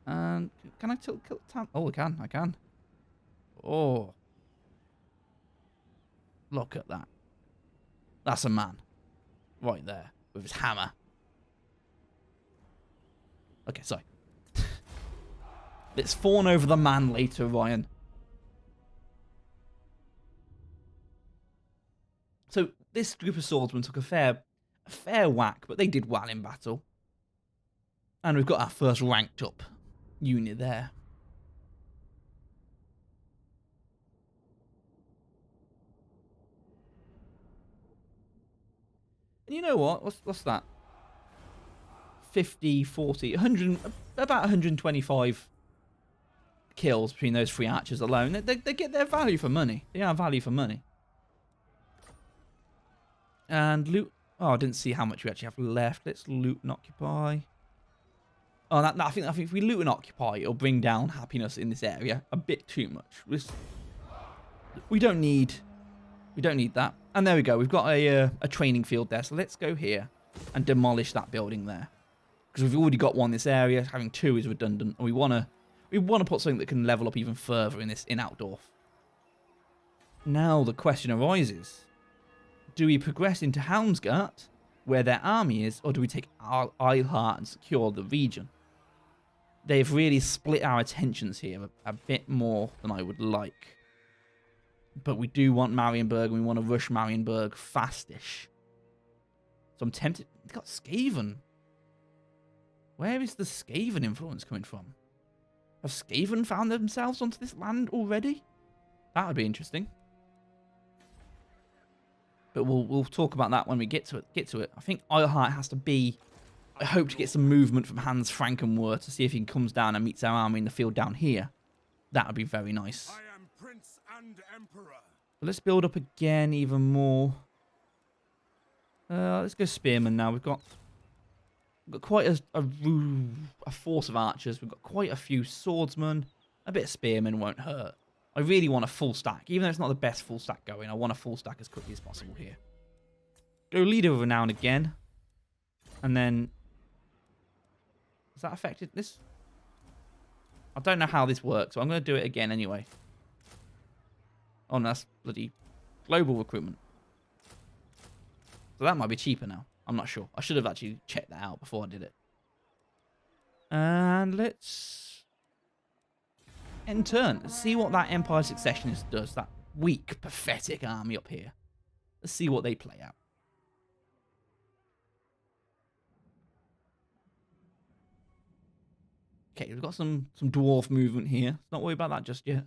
And can I kill Tam? Oh, I can. Oh. Look at that. That's a man. Right there. With his hammer. Okay, sorry. Let's fawn over the man later, Ryan. So, this group of swordsmen took a fair whack, but they did well in battle. And we've got our first ranked up unit there. And you know what? What's that? 50, 40, 100, about 125 kills between those 3 archers alone. They get their value for money. They are value for money. And loot. Oh, I didn't see how much we actually have left. Let's loot and occupy. Oh, I think if we loot and occupy, it'll bring down happiness in this area a bit too much. We don't need that. And there we go. We've got a training field there. So let's go here and demolish that building there, because we've already got one in this area. Having 2 is redundant, and we want to put something that can level up even further in Altdorf. Now the question arises: do we progress into Helmsgart, where their army is, or do we take Eilhart and secure the region? They've really split our attentions here a bit more than I would like. But we do want Marienburg, and we want to rush Marienburg fastish. So I'm tempted. They've got Skaven. Where is the Skaven influence coming from? Have Skaven found themselves onto this land already? That would be interesting. But we'll talk about that when we get to it. I think Eilhart has to be. I hope to get some movement from Hans Frankenwerth to see if he comes down and meets our army in the field down here. That would be very nice. I am Prince and Emperor. But let's build up again even more. Let's go Spearman now. We've got quite a force of archers. We've got quite a few swordsmen. A bit of spearmen won't hurt. I really want a full stack. Even though it's not the best full stack going, I want a full stack as quickly as possible here. Go Leader of Renown again. And then... has that affected this? I don't know how this works, so I'm going to do it again anyway. Oh, no, that's bloody global recruitment. So that might be cheaper now. I'm not sure. I should have actually checked that out before I did it. And let's end turn. Let's see what that Empire Successionist does. That weak, pathetic army up here. Let's see what they play out. Okay, we've got some dwarf movement here. Let's not worry about that just yet.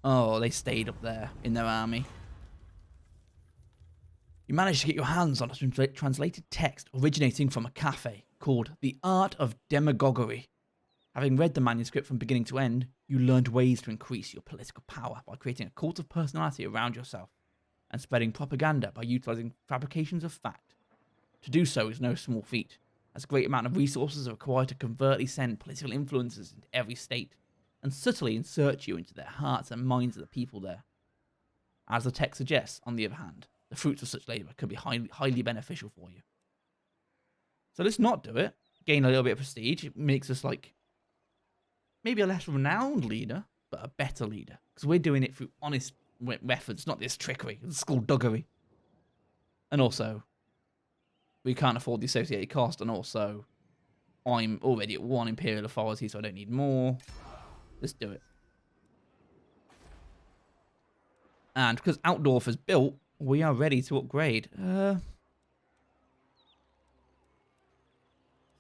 Oh, they stayed up there in their army. You managed to get your hands on a translated text originating from a cafe called The Art of Demagoguery. Having read the manuscript from beginning to end, you learned ways to increase your political power by creating a cult of personality around yourself and spreading propaganda by utilizing fabrications of fact. To do so is no small feat, as a great amount of resources are required to covertly send political influences into every state and subtly insert you into their hearts and minds of the people there. As the text suggests, on the other hand, the fruits of such labour could be highly beneficial for you. So let's not do it. Gain a little bit of prestige. It makes us like maybe a less renowned leader, but a better leader. Because we're doing it through honest methods, not this trickery, skullduggery. And also, we can't afford the associated cost, and also, I'm already at 1 Imperial Authority, so I don't need more. Let's do it. And because Altdorf is built, we are ready to upgrade. So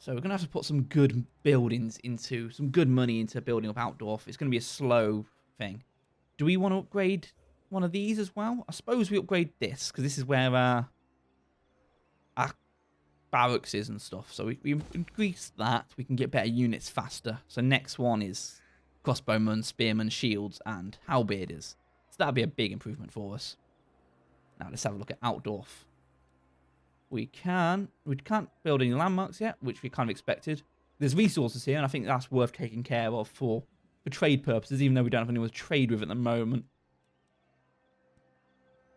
we're going to have to put some good buildings into, some good money into building up Altdorf. It's going to be a slow thing. Do we want to upgrade one of these as well? I suppose we upgrade this, because this is where our barracks is and stuff. So we increase that. We can get better units faster. So next one is crossbowmen, spearmen, shields, and halberdiers. So that'll be a big improvement for us. Now let's have a look at Altdorf. We can't build any landmarks yet, which we kind of expected. There's resources here, and I think that's worth taking care of for trade purposes, even though we don't have anyone to trade with at the moment.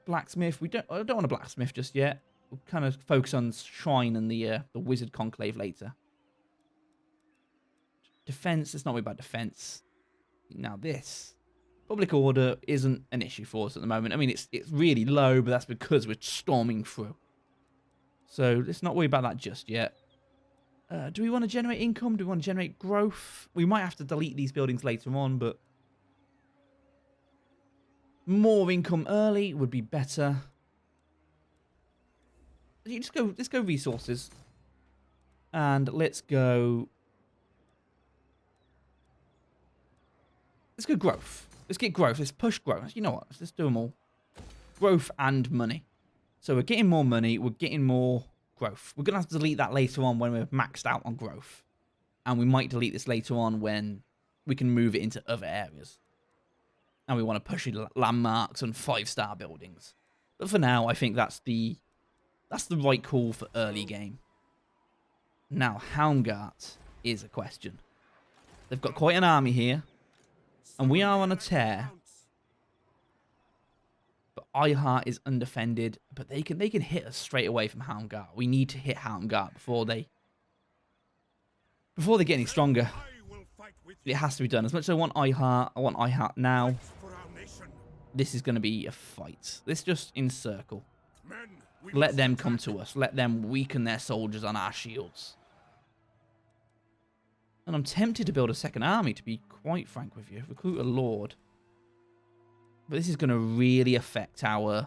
Blacksmith, I don't want a blacksmith just yet. We'll kind of focus on Shrine and the Wizard Conclave later. Defense, let's not worry about defense. Now this, public order isn't an issue for us at the moment. I mean, it's really low, but that's because we're storming through. So let's not worry about that just yet. Do we want to generate income? Do we want to generate growth? We might have to delete these buildings later on, but more income early would be better. You just go. Let's go resources, and let's go. Let's go growth. Let's get growth. Let's push growth. You know what? Let's do them all. Growth and money. So we're getting more money. We're getting more growth. We're gonna have to delete that later on when we're maxed out on growth, and we might delete this later on when we can move it into other areas. And we want to push landmarks and 5-star buildings. But for now, I think that's the right call for early game. Now, Helmgart is a question. They've got quite an army here, and we are on a tear. But Eihart is undefended, but they can hit us straight away from Helmgart. We need to hit Helmgart before they get any stronger. It has to be done. As much as I want Eihart now. This is going to be a fight. Let's just encircle. Let them come to us. Let them weaken their soldiers on our shields. And I'm tempted to build a second army, to be quite frank with you. Recruit a lord. But this is going to really affect our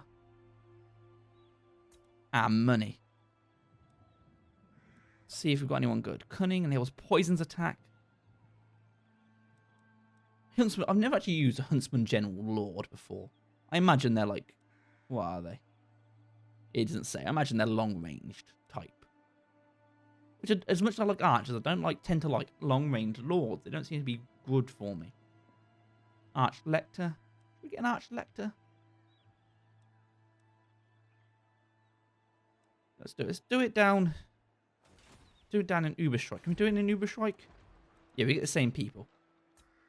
money. See if we've got anyone good. Cunning, and there was poisons attack. Huntsman. I've never actually used a Huntsman General Lord before. I imagine they're like... What are they? It doesn't say. I imagine they're long-ranged type. Which, as much as I like archers, I don't tend to like long-ranged lords. They don't seem to be good for me. Arch-Lector. Should we get an Arch-Lector? Let's do it. Let's do it down... Do it down in Uberstrike. Can we do it in Uberstrike? Yeah, we get the same people.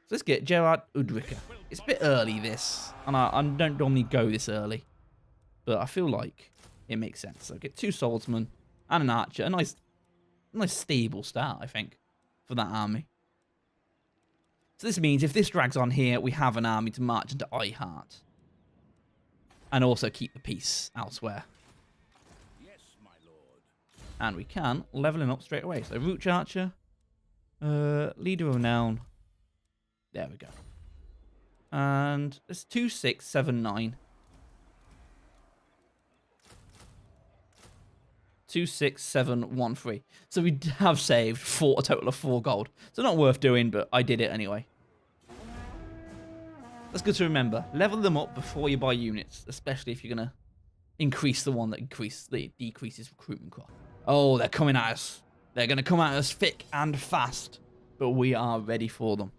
So let's get Gerard Udrika. It's a bit early, this. And I don't normally go this early. But I feel like it makes sense. So get 2 swordsmen and an archer. A nice stable start, I think, for that army. So this means if this drags on here, we have an army to march into Eihart. And also keep the peace elsewhere. Yes, my lord. And we can level him up straight away. So Root Archer. Leader of Renown. There we go. And it's 2, 6, 7, 9. 2, 6, 7, 1, 3. So we have saved a total of 4 gold. So not worth doing, but I did it anyway. That's good to remember. Level them up before you buy units, especially if you're going to increase the one that decreases recruitment cost. Oh, they're coming at us. They're going to come at us thick and fast, but we are ready for them.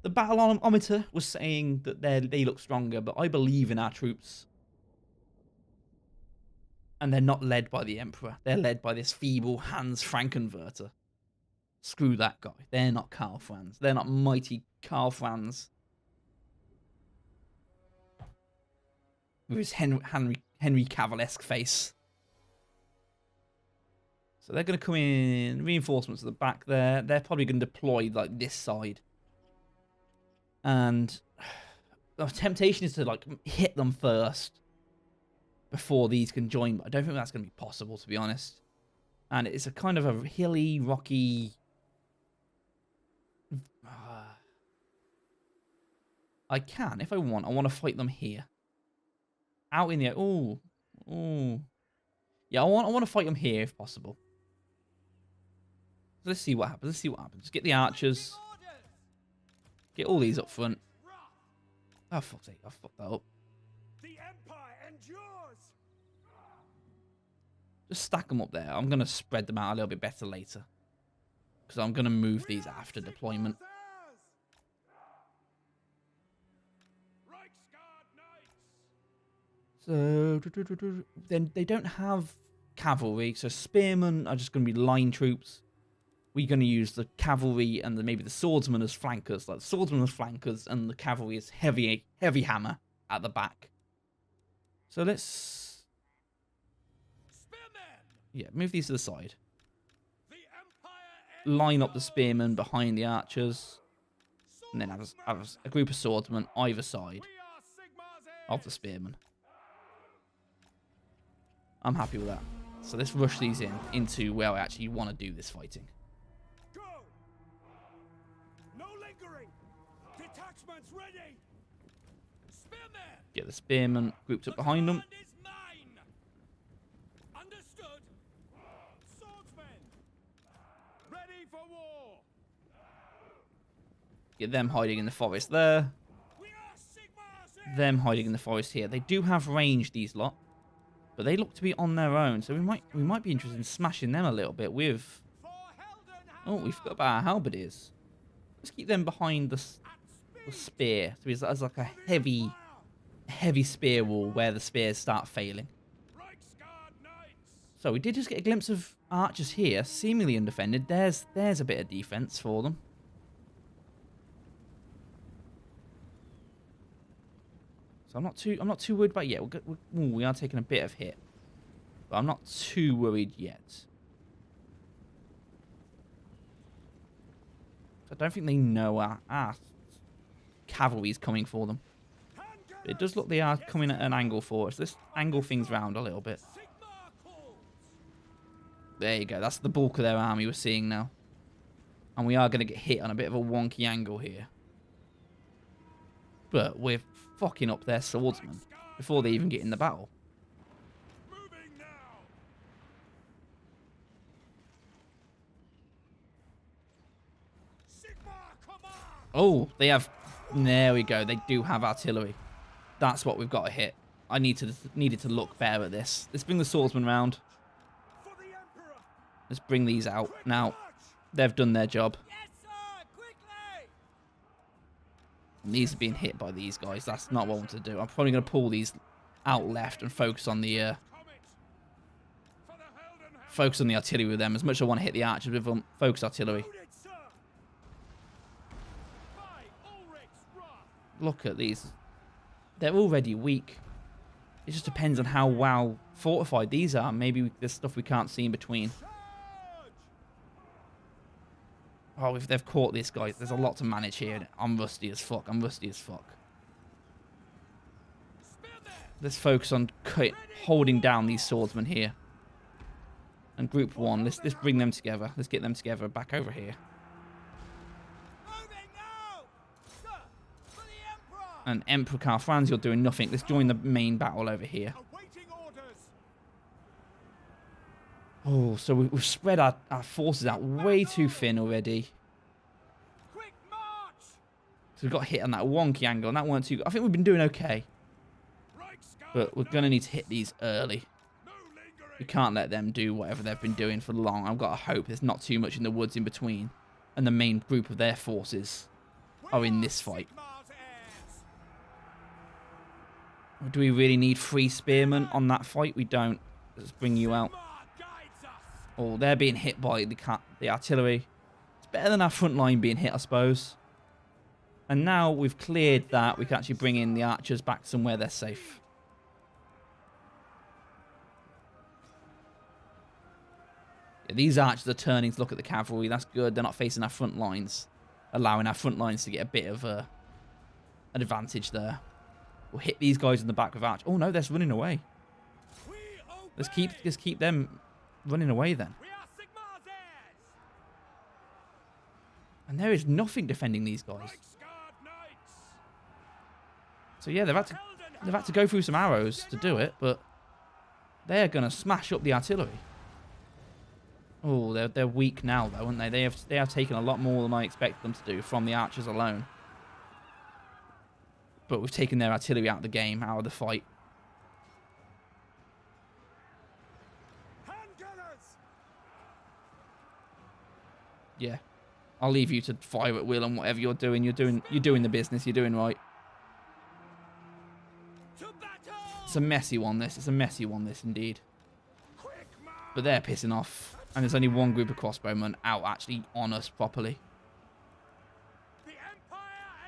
The battleometer was saying that they look stronger, but I believe in our troops. And they're not led by the Emperor. They're led by this feeble Hans Frankenwörter. Screw that guy. They're not Karl Franz. They're not mighty Karl Franz. With his Henry Cavill-esque face. So they're going to come in. Reinforcements at the back there. They're probably going to deploy like this side. And the temptation is to like hit them first before these can join, but I don't think that's going to be possible, to be honest. And it's a kind of a hilly, rocky... I can, if I want. I want to fight them here. Out in the... Ooh. Ooh. Yeah, I want to fight them here, if possible. So let's see what happens. Let's see what happens. Get the archers. Get all these up front. Oh, fuck's sake. I fucked that up. The Empire endures. Just stack them up there. I'm going to spread them out a little bit better later. Because I'm going to move these after deployment. So, then they don't have cavalry. So spearmen are just going to be line troops. We're going to use the cavalry and maybe the swordsmen as flankers. Like the swordsmen as flankers and the cavalry as heavy hammer at the back. So let's... Yeah, move these to the side. Line up the spearmen behind the archers. And then have a group of swordsmen either side of the spearmen. I'm happy with that. So let's rush these into where I actually want to do this fighting. Go. No lingering. Detachments ready. Get the spearmen grouped up behind them. for war. Get them hiding in the forest there. We are Sigmar's Them hiding in the forest here. They do have range, these lot, but they look to be on their own. So we might be interested in smashing them a little bit with. Oh, we forgot about our halberdiers. Let's keep them behind the spear, so there's like a heavy spear wall where the spears start failing. So we did just get a glimpse of archers here, seemingly undefended. There's a bit of defense for them. So I'm not too worried about it yet. We are taking a bit of hit, but I'm not too worried yet. I don't think they know our cavalry's coming for them. But it does look they are coming at an angle for us. Let's angle things round a little bit. There you go. That's the bulk of their army we're seeing now. And we are going to get hit on a bit of a wonky angle here. But we're fucking up their swordsmen before they even get in the battle. Oh, they have... There we go. They do have artillery. That's what we've got to hit. I needed to look better at this. Let's bring the swordsmen round. Let's bring these out. Now, they've done their job. And these are being hit by these guys. That's not what I want to do. I'm probably going to pull these out left and focus on the artillery with them. As much as I want to hit the archers with them, focus artillery. Look at these. They're already weak. It just depends on how well fortified these are. Maybe there's stuff we can't see in between. Oh, if they've caught this guy, there's a lot to manage here. I'm rusty as fuck. Let's focus on holding down these swordsmen here. And group one, let's bring them together. Let's get them together back over here. And Emperor Karl Franz, you're doing nothing. Let's join the main battle over here. Oh, so we've spread our forces out way too thin already. So we got hit on that wonky angle, and that weren't too good. I think we've been doing okay. But we're going to need to hit these early. We can't let them do whatever they've been doing for long. I've got to hope there's not too much in the woods in between. And the main group of their forces are in this fight. Do we really need 3 spearmen on that fight? We don't. Let's bring you out. Oh, they're being hit by the artillery. It's better than our front line being hit, I suppose. And now we've cleared that, we can actually bring in the archers back somewhere they're safe. Yeah, these archers are turning to look at the cavalry. That's good. They're not facing our front lines, allowing our front lines to get a bit of an advantage there. We'll hit these guys in the back with archers. Oh no, they're running away. Let's keep them running away then. And there is nothing defending these guys. So yeah, they've had to go through some arrows to do it, but they're gonna smash up the artillery. Oh, they're weak now though, aren't they? They have taken a lot more than I expected them to do from the archers alone. But we've taken their artillery out of the game, out of the fight. Yeah, I'll leave you to fire at will on whatever you're doing. You're doing the business. You're doing right. It's a messy one. It's a messy one. This indeed. But they're pissing off, and there's only one group of crossbowmen out actually on us properly.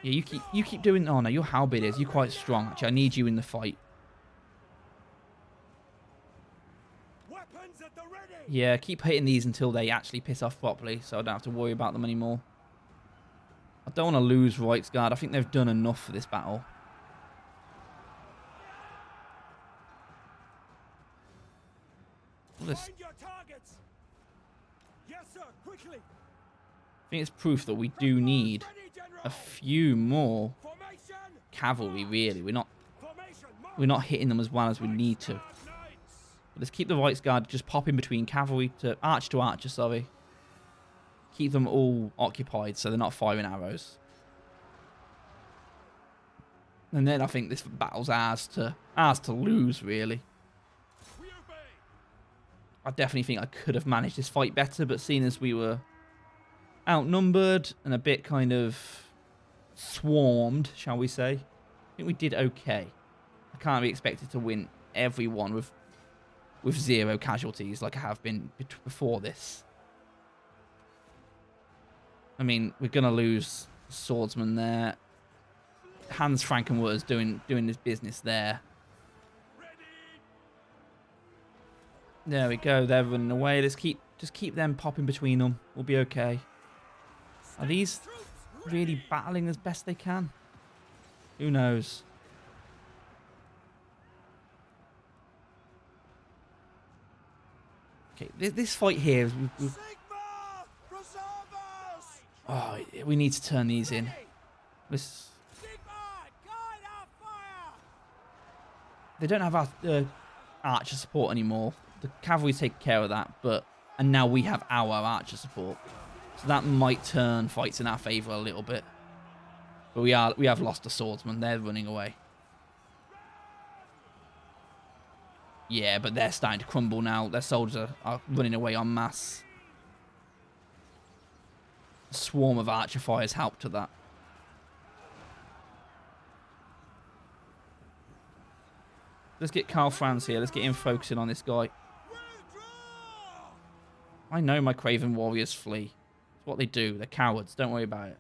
Yeah, you keep doing. Oh no, your halberdiers. You're quite strong. Actually, I need you in the fight. Yeah, keep hitting these until they actually piss off properly, so I don't have to worry about them anymore. I don't want to lose Reichsguard. I think they've done enough for this battle. I think it's proof that we do need a few more cavalry, really. We're not hitting them as well as we need to. But let's keep the Reichsguard just popping between cavalry to archer, sorry. keep them all occupied so they're not firing arrows. And then I think this battle's ours to lose, really. I definitely think I could have managed this fight better, but seeing as we were outnumbered and a bit kind of swarmed, shall we say, I think we did okay. I can't be expected to win every one with 0 casualties like I have been before this. I mean, we're going to lose swordsman there. Hans Frankenwer's doing his business there. There we go. They're running away. Let's just keep them popping between them. We'll be okay. Are these really battling as best they can? Who knows? Okay, this fight here. Oh, we need to turn these in. They don't have our archer support anymore. The cavalry take care of that, and now we have our archer support, so that might turn fights in our favour a little bit. But we have lost a swordsman. They're running away. Yeah, but they're starting to crumble now. Their soldiers are running away en masse. A swarm of archer fires helped to that. Let's get Karl Franz here. Let's get him focusing on this guy. I know my Craven warriors flee. It's what they do. They're cowards. Don't worry about it.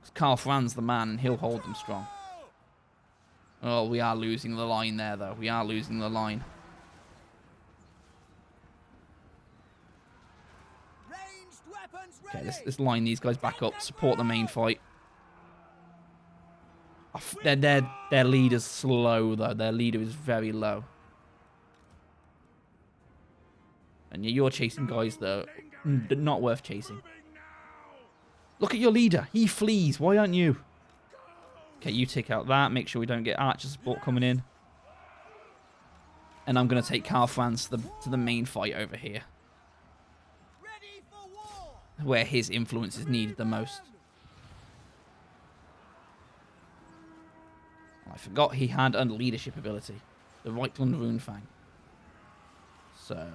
It's Karl Franz the man, and he'll hold them strong. Oh, we are losing the line there, though. We are losing the line. Okay, let's line these guys back up. Support the main fight. Their leader's slow, though. Their leader is very low. And you're chasing guys that are not worth chasing. Look at your leader. He flees. Why aren't you? Okay, you take out that. Make sure we don't get archer support coming in. And I'm going to take Karl Franz to the main fight over here. Where his influence is needed the most. I forgot he had a leadership ability. The Reichland Runefang. So,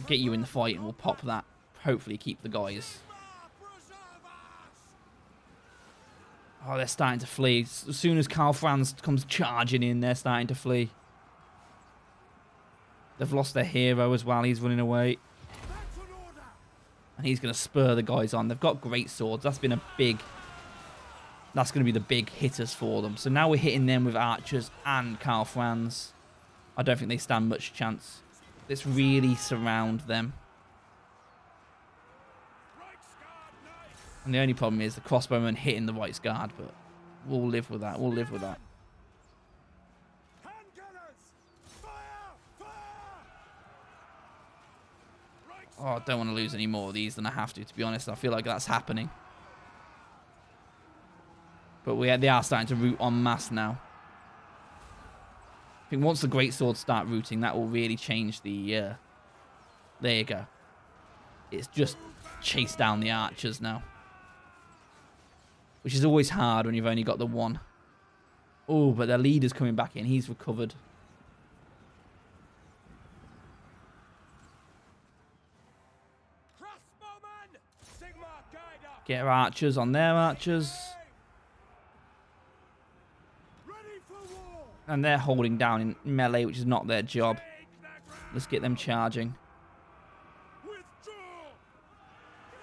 get you in the fight and we'll pop that. Hopefully keep the guys. Oh, they're starting to flee. As soon as Karl Franz comes charging in, they're starting to flee. They've lost their hero as well. He's running away. And he's going to spur the guys on. They've got great swords. That's been a big... That's going to be the big hitters for them. So now we're hitting them with archers and Karl Franz. I don't think they stand much chance. Let's really surround them. And the only problem is the crossbowmen hitting the right guard, but we'll live with that. We'll live with that. Oh, I don't want to lose any more of these than I have to be honest. I feel like that's happening. But they are starting to root en masse now. I think once the great swords start rooting, that will really change the... there you go. It's just chase down the archers now. Which is always hard when you've only got the one. Oh, but their leader's coming back in. He's recovered. Get our archers on their archers. And they're holding down in melee, which is not their job. Let's get them charging.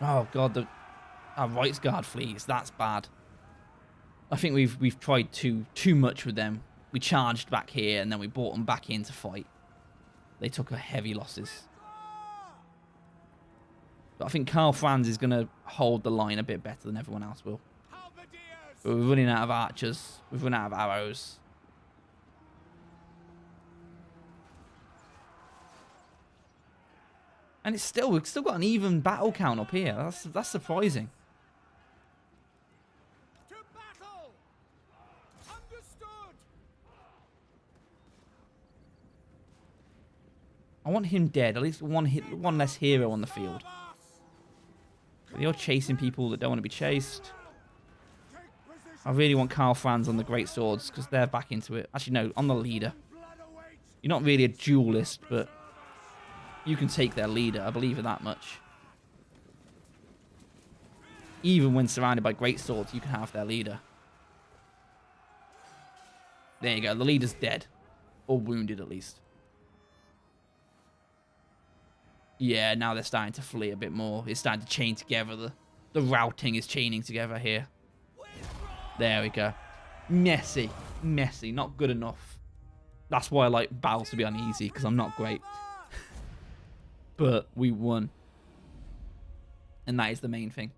Oh god, our right guard flees. That's bad. I think we've tried too much with them. We charged back here and then we brought them back in to fight. They took heavy losses. But I think Karl Franz is going to hold the line a bit better than everyone else will. But we're running out of archers. We've run out of arrows. And we've still got an even battle count up here. That's surprising. To battle! Understood! I want him dead. At least one less hero on the field. But you're chasing people that don't want to be chased. I really want Karl Franz on the great swords because they're back into it. Actually, no, on the leader. You're not really a duelist, but you can take their leader. I believe in that much. Even when surrounded by great swords, you can have their leader. There you go. The leader's dead. Or wounded, at least. Yeah, now they're starting to flee a bit more. It's starting to chain together. The routing is chaining together here. There we go. Messy. Messy. Not good enough. That's why I like battles to be uneasy, because I'm not great. But we won. And that is the main thing.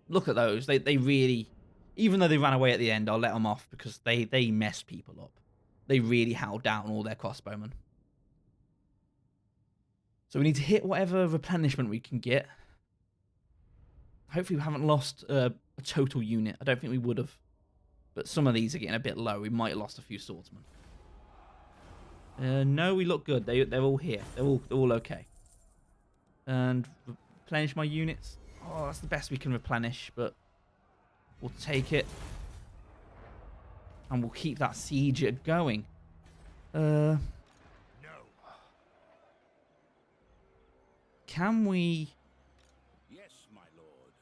Look at those. They really... Even though they ran away at the end, I'll let them off because they messed people up. They really held down all their crossbowmen. So we need to hit whatever replenishment we can get. Hopefully we haven't lost a total unit. I don't think we would have. But some of these are getting a bit low. We might have lost a few swordsmen. No, we look good. They're all here. They're all okay. And replenish my units. Oh, that's the best we can replenish, but we'll take it. And we'll keep that siege going. No. Can we... Yes, my lord.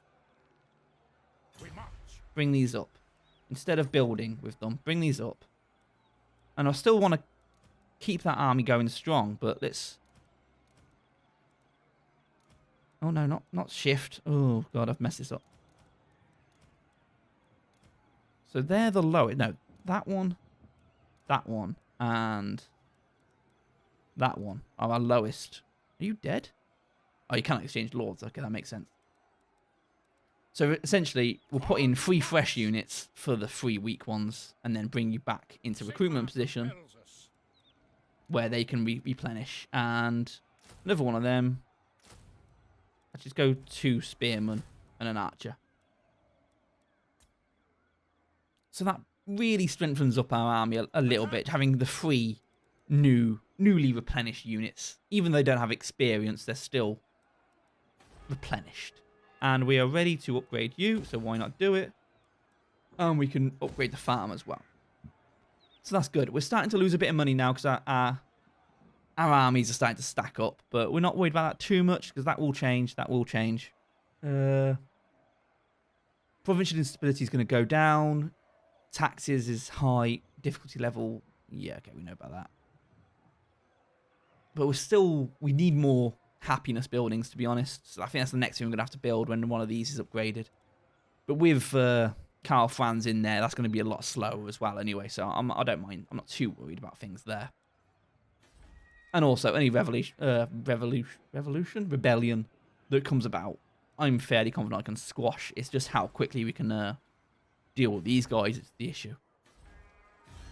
We march. Bring these up. Instead of building with them, bring these up. And I still want to keep that army going strong, but let's... Oh no, not shift. Oh god, I've messed this up. So they're the lowest. No, that one, and that one are our lowest. Are you dead? Oh, you can't exchange lords. Okay, that makes sense. So essentially, we'll put in 3 fresh units for the 3 weak ones, and then bring you back into recruitment position where they can replenish. And another one of them. Let's just go 2 spearmen and an archer. So that really strengthens up our army a little bit, having the 3 newly replenished units. Even though they don't have experience, they're still replenished. And we are ready to upgrade you, so why not do it? And we can upgrade the farm as well. So that's good. We're starting to lose a bit of money now because our armies are starting to stack up. But we're not worried about that too much because that will change. That will change. Provincial instability is going to go down. Taxes is high. Difficulty level. Yeah, okay, we know about that. But we need more happiness buildings, to be honest. So I think that's the next thing we're going to have to build when one of these is upgraded. But with Karl Franz in there, that's going to be a lot slower as well anyway. So I don't mind. I'm not too worried about things there. And also, any rebellion that comes about, I'm fairly confident I can squash. It's just how quickly we can deal with these guys. It's the issue.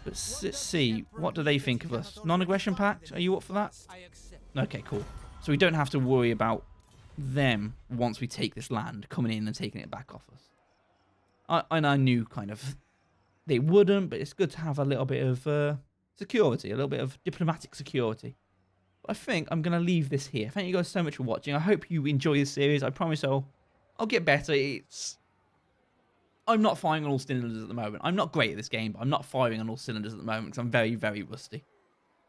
But let's see. What do they think of us? Non-aggression pact? Are you up for that? Okay, cool. So we don't have to worry about them once we take this land coming in and taking it back off us. I knew kind of they wouldn't, but it's good to have a little bit of security, a little bit of diplomatic security. But I think I'm going to leave this here. Thank you guys so much for watching. I hope you enjoy this series. I promise I'll get better. I'm not firing on all cylinders at the moment. I'm not great at this game, but I'm not firing on all cylinders at the moment because I'm very, very rusty.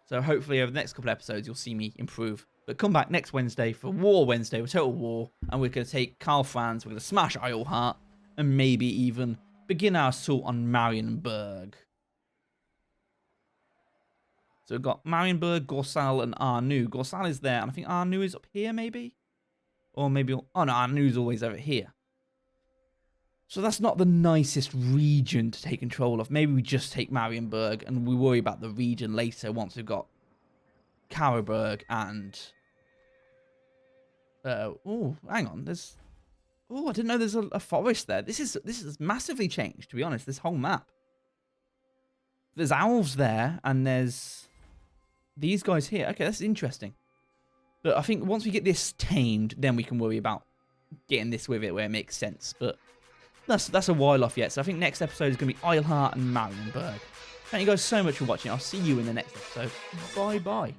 So hopefully over the next couple of episodes, you'll see me improve. But come back next Wednesday for War Wednesday, with Total War, and we're going to take Karl Franz, we're going to smash Isleheart, and maybe even begin our assault on Marienburg. So we've got Marienburg, Gorsal, and Arnu. Gorsal is there, and I think Arnu is up here, maybe? Or maybe... Oh, no, Arnu's always over here. So that's not the nicest region to take control of. Maybe we just take Marienburg, and we worry about the region later once we've got Karlberg and... oh, hang on. There's... Oh, I didn't know there's a forest there. This is massively changed, to be honest, this whole map. There's owls there, and there's these guys here. Okay, that's interesting. But I think once we get this tamed, then we can worry about getting this with it where it makes sense. But that's a while off yet. So I think next episode is going to be Isleheart and Marienburg. Thank you guys so much for watching. I'll see you in the next episode. Bye-bye.